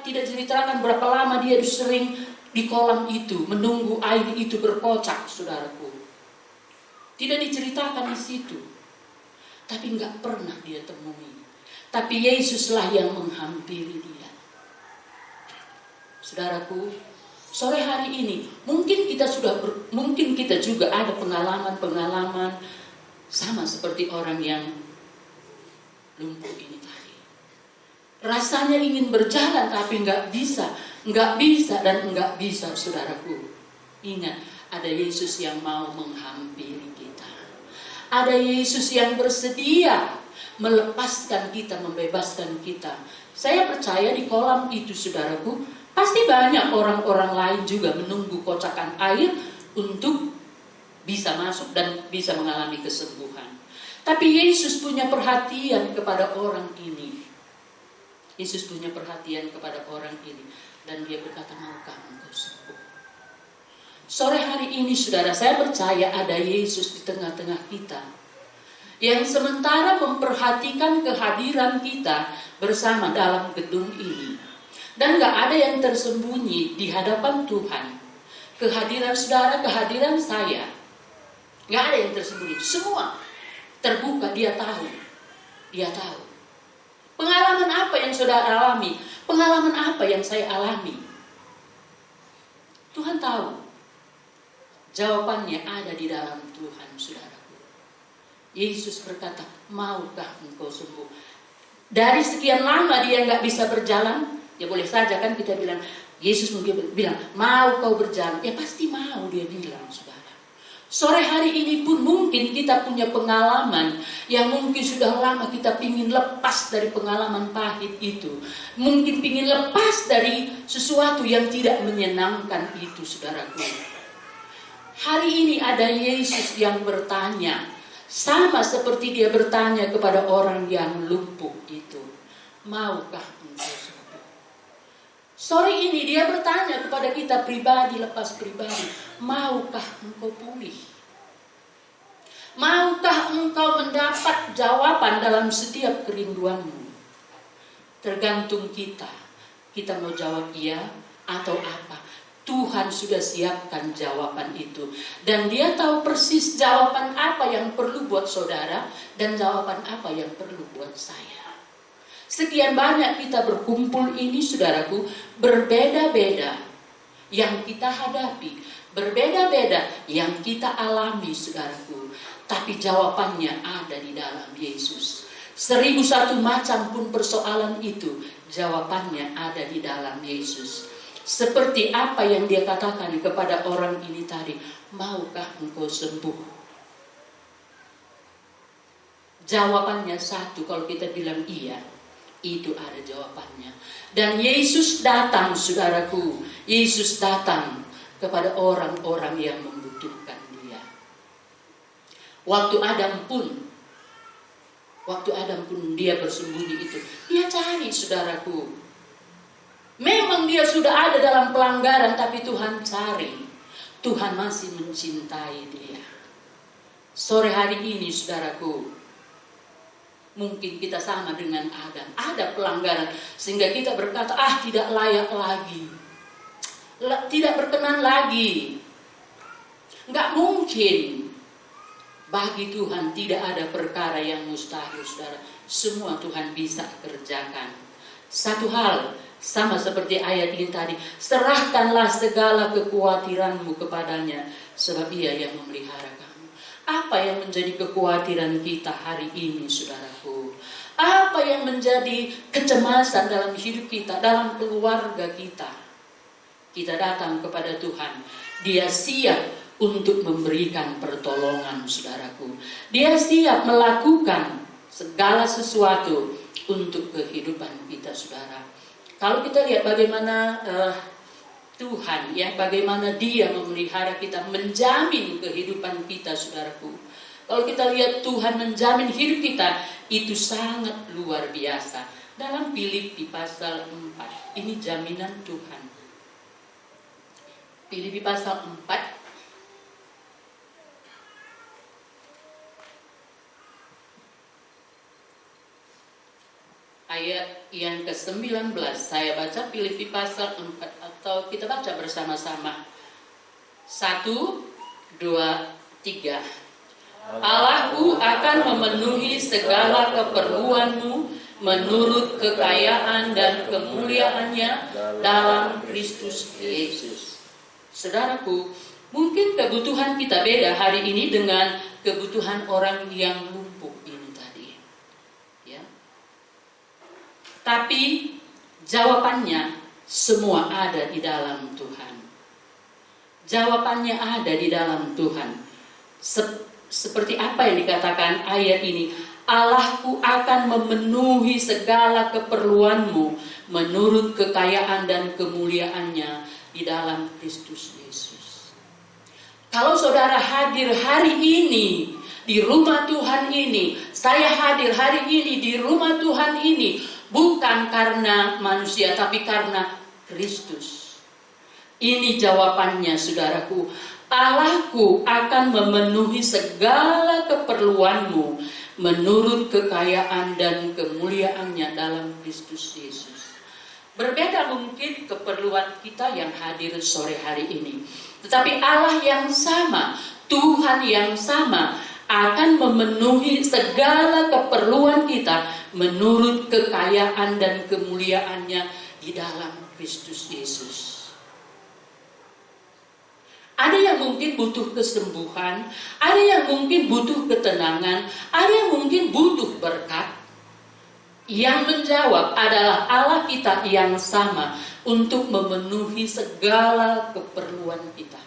diceritakan berapa lama dia sering di kolam itu, menunggu air itu berkocak, saudaraku. Tidak diceritakan di situ. Tapi enggak pernah dia temui. Tapi Yesuslah yang menghampiri dia. Saudaraku, sore hari ini, mungkin kita juga ada pengalaman-pengalaman sama seperti orang yang lumpuh ini tadi. Rasanya ingin berjalan tapi enggak bisa, saudaraku. Ingat, ada Yesus yang mau menghampiri kita. Ada Yesus yang bersedia melepaskan kita, membebaskan kita. Saya percaya di kolam itu, saudaraku, pasti banyak orang-orang lain juga menunggu kocakan air untuk bisa masuk dan bisa mengalami kesembuhan. Tapi Yesus punya perhatian kepada orang ini. Yesus punya perhatian kepada orang ini. Dan dia berkata, maukah engkau sembuh? Sore hari ini, saudara, saya percaya ada Yesus di tengah-tengah kita. Yang sementara memperhatikan kehadiran kita bersama dalam gedung ini. Dan gak ada yang tersembunyi di hadapan Tuhan. Kehadiran saudara, kehadiran saya. Gak ada yang tersembunyi. Semua terbuka, dia tahu. Dia tahu. Pengalaman apa yang saudara alami? Pengalaman apa yang saya alami? Tuhan tahu. Jawabannya ada di dalam Tuhan, saudaraku. Yesus berkata, maukah engkau sembuh? Dari sekian lama dia nggak bisa berjalan, ya boleh saja kan kita bilang, Yesus mungkin bilang, mau kau berjalan? Ya pasti mau, dia bilang, saudara. Sore hari ini pun mungkin kita punya pengalaman yang mungkin sudah lama kita pingin lepas dari pengalaman pahit itu. Mungkin pingin lepas dari sesuatu yang tidak menyenangkan itu, saudaraku. Hari ini ada Yesus yang bertanya, sama seperti dia bertanya kepada orang yang lumpuh itu. Maukah engkau sembuh? Sore ini dia bertanya kepada kita pribadi lepas pribadi, maukah engkau pulih? Maukah engkau mendapat jawaban dalam setiap kerinduanmu? Tergantung kita. kita mau jawab iya atau apa. Tuhan sudah siapkan jawaban itu. Dan Dia tahu persis jawaban apa yang perlu buat saudara dan jawaban apa yang perlu buat saya. Sekian banyak kita berkumpul ini, saudaraku, berbeda-beda yang kita hadapi, berbeda-beda yang kita alami, saudaraku. Tapi jawabannya ada di dalam Yesus. 1001 macam pun persoalan itu, jawabannya ada di dalam Yesus. Seperti apa yang Dia katakan kepada orang ini tadi, maukah engkau sembuh? Jawabannya satu, kalau kita bilang iya, itu ada jawabannya. Dan Yesus datang, saudaraku, Yesus datang kepada orang-orang yang membutuhkan Dia. Waktu Adam pun Dia bersembunyi itu, Dia cari, saudaraku. Memang dia sudah ada dalam pelanggaran, tapi Tuhan cari. Tuhan masih mencintai dia. Sore hari ini, saudaraku, mungkin kita sama dengan Adam. Ada pelanggaran sehingga kita berkata, tidak layak lagi, tidak berkenan lagi. Enggak mungkin. Bagi Tuhan tidak ada perkara yang mustahil, saudara. Semua Tuhan bisa kerjakan. Satu hal, sama seperti ayat ini tadi, serahkanlah segala kekhawatiranmu kepadanya, sebab Ia yang memelihara kamu. Apa yang menjadi kekhawatiran kita hari ini, saudaraku? Apa yang menjadi kecemasan dalam hidup kita, dalam keluarga kita? Kita datang kepada Tuhan. Dia siap untuk memberikan pertolongan, saudaraku. Dia siap melakukan segala sesuatu untuk kehidupan kita, saudara. Kalau kita lihat bagaimana Tuhan, bagaimana Dia memelihara kita, menjamin kehidupan kita, saudaraku. Kalau kita lihat Tuhan menjamin hidup kita, itu sangat luar biasa. Dalam Filipi pasal 4, ini jaminan Tuhan. Filipi pasal 4, ayat yang ke-19, saya baca Filipi pasal 4, atau kita baca bersama-sama. 1, 2, 3. Allahku akan memenuhi segala keperluanmu menurut kekayaan dan kemuliaannya dalam Kristus Yesus. Saudaraku, mungkin kebutuhan kita beda hari ini dengan kebutuhan orang yang lumpuh ini tadi. Tapi jawabannya semua ada di dalam Tuhan. Jawabannya ada di dalam Tuhan. Seperti apa yang dikatakan ayat ini, Allahku akan memenuhi segala keperluanmu menurut kekayaan dan kemuliaannya di dalam Kristus Yesus. Kalau saudara hadir hari ini di rumah Tuhan ini, saya hadir hari ini di rumah Tuhan ini, bukan karena manusia, tapi karena Kristus. Ini jawabannya, saudaraku. Allahku akan memenuhi segala keperluanmu menurut kekayaan dan kemuliaannya dalam Kristus Yesus. Berbeda mungkin keperluan kita yang hadir sore hari ini, tetapi Allah yang sama, Tuhan yang sama, akan memenuhi segala keperluan kita menurut kekayaan dan kemuliaannya di dalam Kristus Yesus. Ada yang mungkin butuh kesembuhan, ada yang mungkin butuh ketenangan, ada yang mungkin butuh berkat. Yang menjawab adalah Allah kita yang sama untuk memenuhi segala keperluan kita.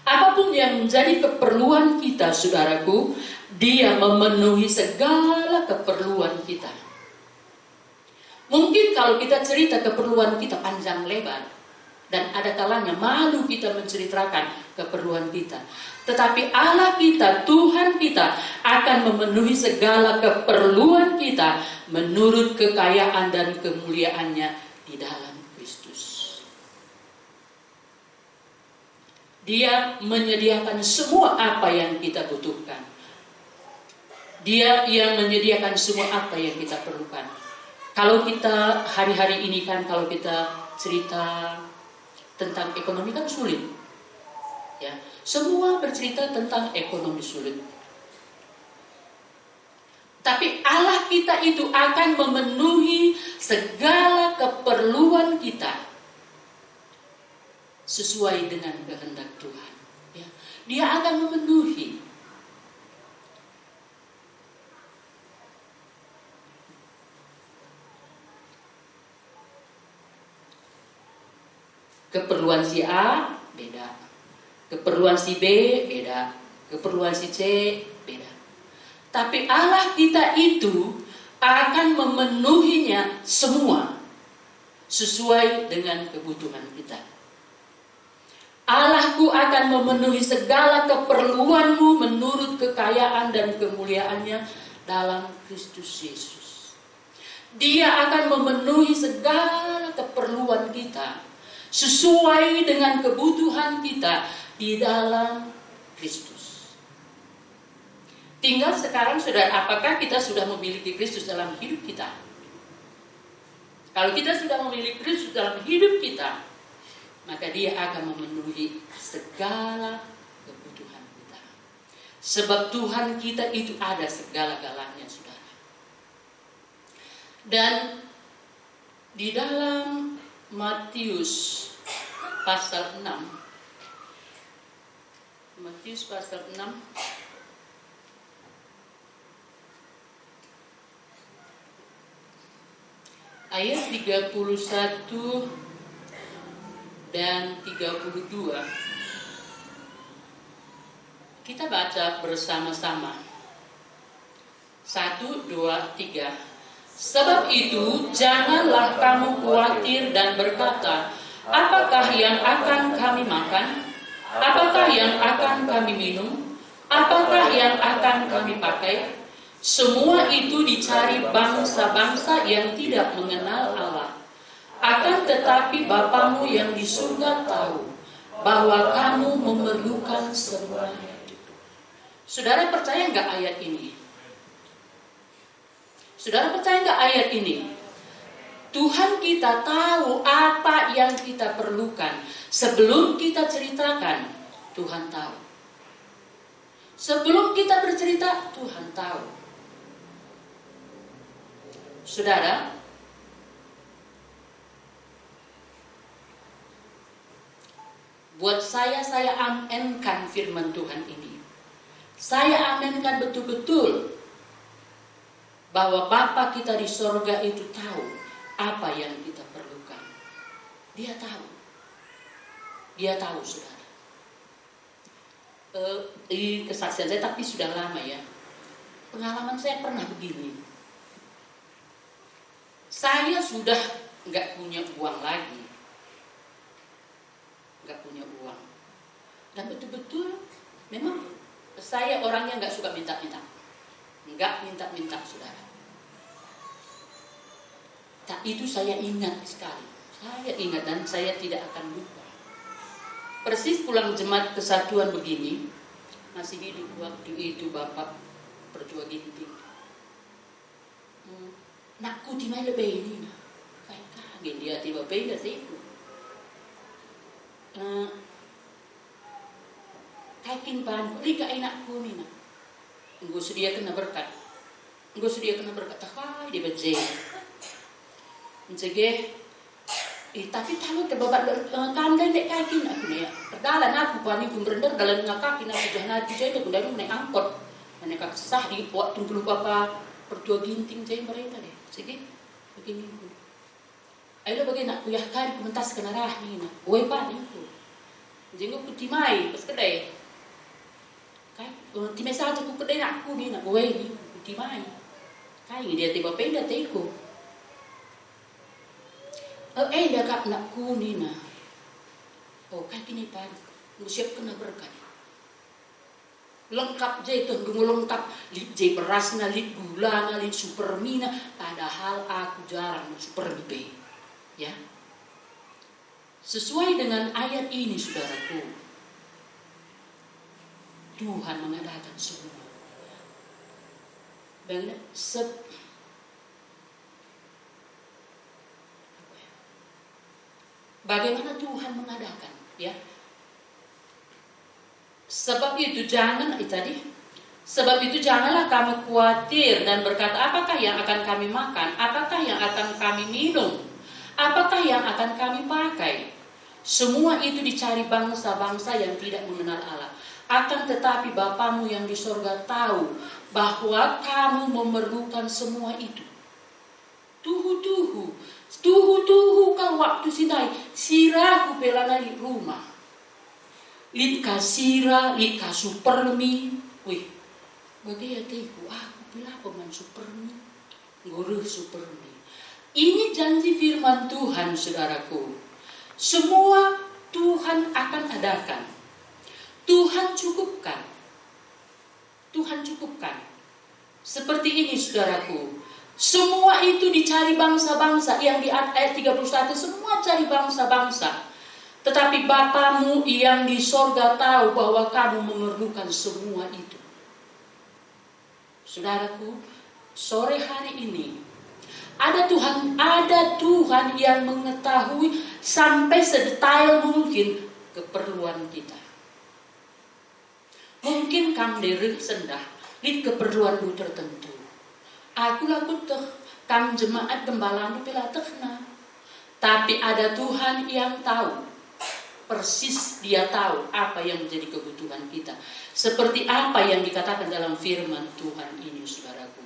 Apapun yang menjadi keperluan kita, saudaraku, Dia memenuhi segala keperluan kita. Mungkin kalau kita cerita keperluan kita panjang lebar, dan ada kalanya malu kita menceritakan keperluan kita. Tetapi Allah kita, Tuhan kita akan memenuhi segala keperluan kita menurut kekayaan dan kemuliaannya di dalam Kristus. Dia menyediakan semua apa yang kita butuhkan. Dia yang menyediakan semua apa yang kita perlukan. Kalau kita hari-hari ini kan, kalau kita cerita tentang ekonomi kan sulit, ya. Semua bercerita tentang ekonomi sulit. Tapi Allah kita itu akan memenuhi segala keperluan kita sesuai dengan kehendak Tuhan. Ya. Dia akan memenuhi. Keperluan si A beda, keperluan si B beda, keperluan si C beda. Tapi Allah kita itu akan memenuhinya semua sesuai dengan kebutuhan kita. Allahku akan memenuhi segala keperluanmu menurut kekayaan dan kemuliaannya dalam Kristus Yesus. Dia akan memenuhi segala keperluan kita sesuai dengan kebutuhan kita di dalam Kristus. Tinggal sekarang, saudara, apakah kita sudah memiliki Kristus dalam hidup kita? Kalau kita sudah memiliki Kristus dalam hidup kita, maka Dia akan memenuhi segala kebutuhan kita. Sebab Tuhan kita itu ada segala-galanya, saudara. Dan di dalam Matius pasal 6, Matius pasal 6 ayat 31 dan 32, kita baca bersama-sama. 1, 2, 3. Sebab itu janganlah kamu khawatir dan berkata, apakah yang akan kami makan? Apakah yang akan kami minum? Apakah yang akan kami pakai? Semua itu dicari bangsa-bangsa yang tidak mengenal Allah. Akan tetapi Bapamu yang di surga tahu bahwa kamu memerlukan semuanya itu. Saudara percaya enggak ayat ini? Saudara percaya nggak ayat ini? Tuhan kita tahu apa yang kita perlukan. Sebelum kita ceritakan, Tuhan tahu. Sebelum kita bercerita, Tuhan tahu. Saudara, buat saya amenkan firman Tuhan ini. Saya amenkan betul-betul bahwa Bapa kita di sorga itu tahu apa yang kita perlukan. Dia tahu. Dia tahu, saudara. Ini kesaksian saya, tapi sudah lama ya. Pengalaman saya pernah begini. Saya sudah nggak punya uang lagi. Nggak punya uang. Dan betul-betul memang saya orangnya nggak suka minta-minta. Enggak minta-minta, saudara. Tak, itu saya ingat sekali. Saya ingat dan saya tidak akan lupa. Persis pulang jemaat kesatuan begini, masih hidup waktu itu Bapak Pertua Ginting. Nakku di mana lebih ini? Kayak kaget dia tiba pindah sih itu. Kayakin pan, lika enakku nih nak. Gue sedia kena berkat. Tak dia bejek. Mencegah. Tapi tahu terbabat kandai dek kakin aku nih. Perdalan aku panik pun berendah dalam ngakakin aku sudah naju saya tu dari naik angkot. Mereka sah di buat tunggu Bapak Pertua Ginting saya mereka deh. Mencegah begini. Ayo bagaimana nak kuyah kari kumentas kena rah ni nak. Oi pan itu. Jenguk putih mai pas kedai. Timai saja ku kedai aku ni nak gue ni putih mai. Kai dia tiba pindah teko. Dia kap nak ku ni na. Oh kai kini pan. Siap kena berkat. Lengkap je tu lengkap lit je beras na lit gula na lit supermina padahal aku jarang supermi. Ya. Sesuai dengan ayat ini saudaraku. Tuhan mengadakan semua. bagaimana Tuhan mengadakan, ya. Sebab itu janganlah kamu khawatir dan berkata, apakah yang akan kami makan, apakah yang akan kami minum, apakah yang akan kami pakai. Semua itu dicari bangsa-bangsa yang tidak mengenal Allah. Akan tetapi Bapamu yang di sorga tahu bahwa kamu memerlukan semua itu. Tuhu kalau waktu Sinai, siraku pelana di rumah. Litka sira, litka supermi. Wih, bagi hatiku, aku pilih peman supermi. Guru supermi. Ini janji firman Tuhan, saudaraku. Semua Tuhan akan adakan. Tuhan cukupkan. Seperti ini, saudaraku. Semua itu dicari bangsa-bangsa. Yang di ayat 31, semua cari bangsa-bangsa. Tetapi Bapamu yang di sorga tahu bahwa kamu memerlukan semua itu. Saudaraku, sore hari ini ada Tuhan yang mengetahui sampai sedetail mungkin keperluan kita. Mungkin kamu dari sendah di keperluan lu tertentu. Aku laku kam jemaat gembala nu pila tekna. Tapi ada Tuhan yang tahu. Persis dia tahu apa yang menjadi kebutuhan kita. Seperti apa yang dikatakan dalam firman Tuhan ini, saudaraku.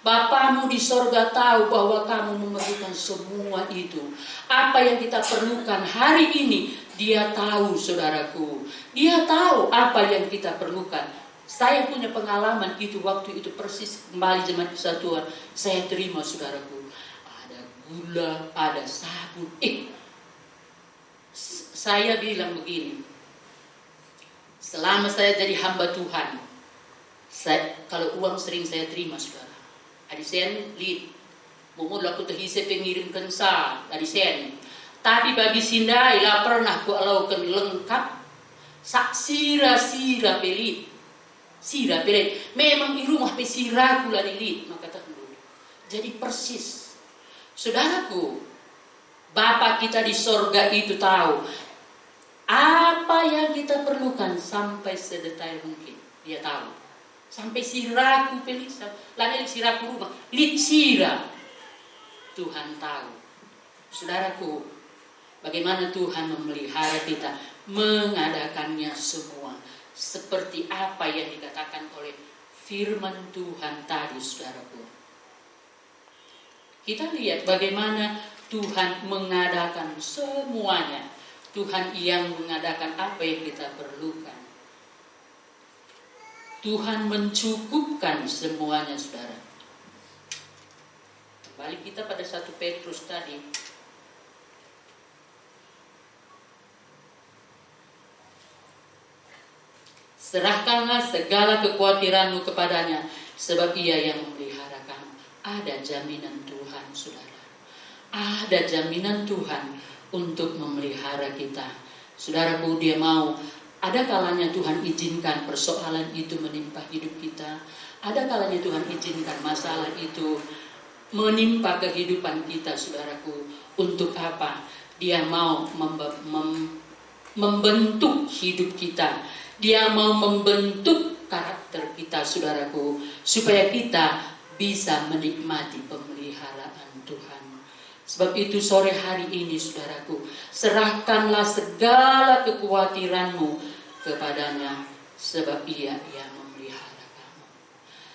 Bapamu di sorga tahu bahwa kamu memerlukan semua itu. Apa yang kita perlukan hari ini, dia tahu, saudaraku. Dia tahu apa yang kita perlukan. Saya punya pengalaman itu waktu itu persis kembali jemaat kesatuan. Saya terima, saudaraku. Ada gula, ada sabun. Saya bilang begini, selama saya jadi hamba Tuhan, kalau uang sering saya terima, saudara. Adisen lid, mumud laku terhise pengirimkan sa, adisen. Tapi bagi sindai lah pernah ku alaukan lengkap, sak sira pelit, sira pelit. Memang di rumah pesiraku lah dilit, maka tak dulu. Jadi persis, saudaraku, Bapa kita di sorga itu tahu apa yang kita perlukan sampai sedetail mungkin. Dia tahu. Sampai siraku pelisa, lalu siraku rumah, lit sira. Tuhan tahu. Saudaraku, bagaimana Tuhan memelihara kita, mengadakannya semua. Seperti apa yang dikatakan oleh firman Tuhan tadi, saudaraku. Kita lihat bagaimana Tuhan mengadakan semuanya. Tuhan yang mengadakan apa yang kita perlukan. Tuhan mencukupkan semuanya, saudara. Kembali kita pada 1 Petrus tadi. Serahkanlah segala kekhawatiranmu kepadanya, sebab ia yang memelihara kamu. Ada jaminan Tuhan, saudara. Ada jaminan Tuhan untuk memelihara kita. Saudaraku, dia mau. Ada kalanya Tuhan izinkan persoalan itu menimpa hidup kita. Ada kalanya Tuhan izinkan masalah itu menimpa kehidupan kita, saudaraku. Untuk apa? Dia mau membentuk hidup kita. Dia mau membentuk karakter kita, saudaraku. Supaya kita bisa menikmati pemeliharaan Tuhan. Sebab itu sore hari ini, saudaraku, serahkanlah segala kekhawatiranmu kepadanya, sebab ia yang memelihara kamu.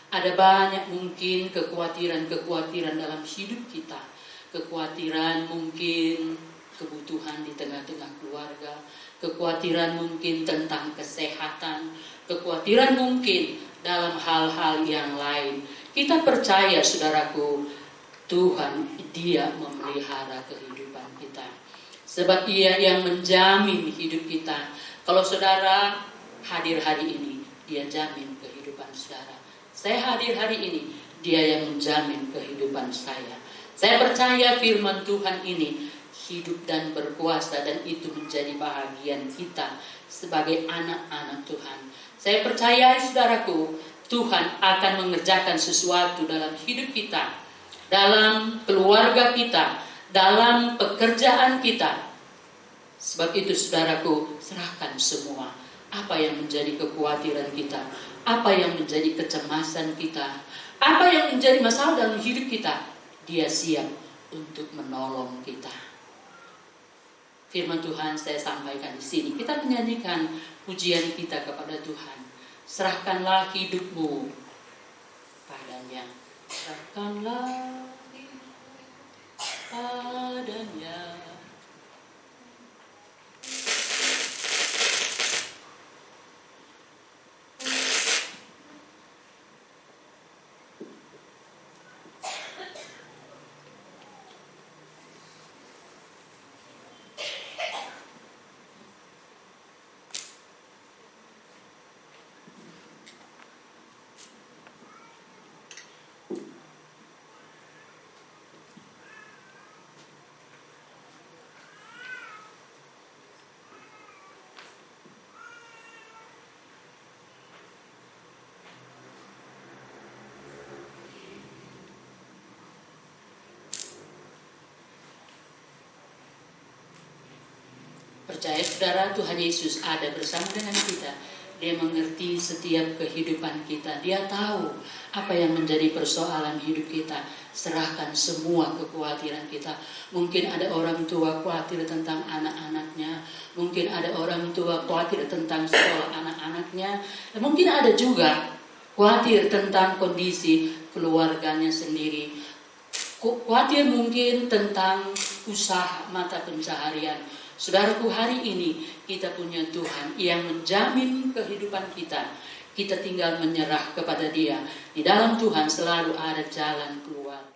Ada banyak mungkin kekhawatiran dalam hidup kita. Kekhawatiran mungkin kebutuhan di tengah-tengah keluarga, kekhawatiran mungkin tentang kesehatan, kekhawatiran mungkin dalam hal-hal yang lain. Kita percaya, saudaraku, Tuhan, dia memelihara kehidupan kita. Sebab ia yang menjamin hidup kita. Kalau saudara hadir hari ini, dia jamin kehidupan saudara. Saya hadir hari ini, dia yang menjamin kehidupan saya. Saya percaya firman Tuhan ini hidup dan berkuasa, dan itu menjadi bahagian kita sebagai anak-anak Tuhan. Saya percaya, saudaraku, Tuhan akan mengerjakan sesuatu dalam hidup kita, dalam keluarga kita, dalam pekerjaan kita. Sebab itu saudaraku, serahkan semua. Apa yang menjadi kekhawatiran kita, apa yang menjadi kecemasan kita, apa yang menjadi masalah dalam hidup kita, Dia siap untuk menolong kita. Firman Tuhan saya sampaikan di sini. Kita menyanyikan pujian kita kepada Tuhan. Serahkanlah hidupmu padanya. Serahkanlah hidupmu padanya. Percaya saudara, Tuhan Yesus ada bersama dengan kita. Dia mengerti setiap kehidupan kita. Dia tahu apa yang menjadi persoalan hidup kita. Serahkan semua kekhawatiran kita. Mungkin ada orang tua khawatir tentang anak-anaknya. Mungkin ada orang tua khawatir tentang sekolah anak-anaknya. Dan mungkin ada juga khawatir tentang kondisi keluarganya sendiri. Khawatir mungkin tentang usaha mata pencaharian. Saudaraku, hari ini kita punya Tuhan yang menjamin kehidupan kita. Kita tinggal menyerah kepada Dia. Di dalam Tuhan selalu ada jalan keluar.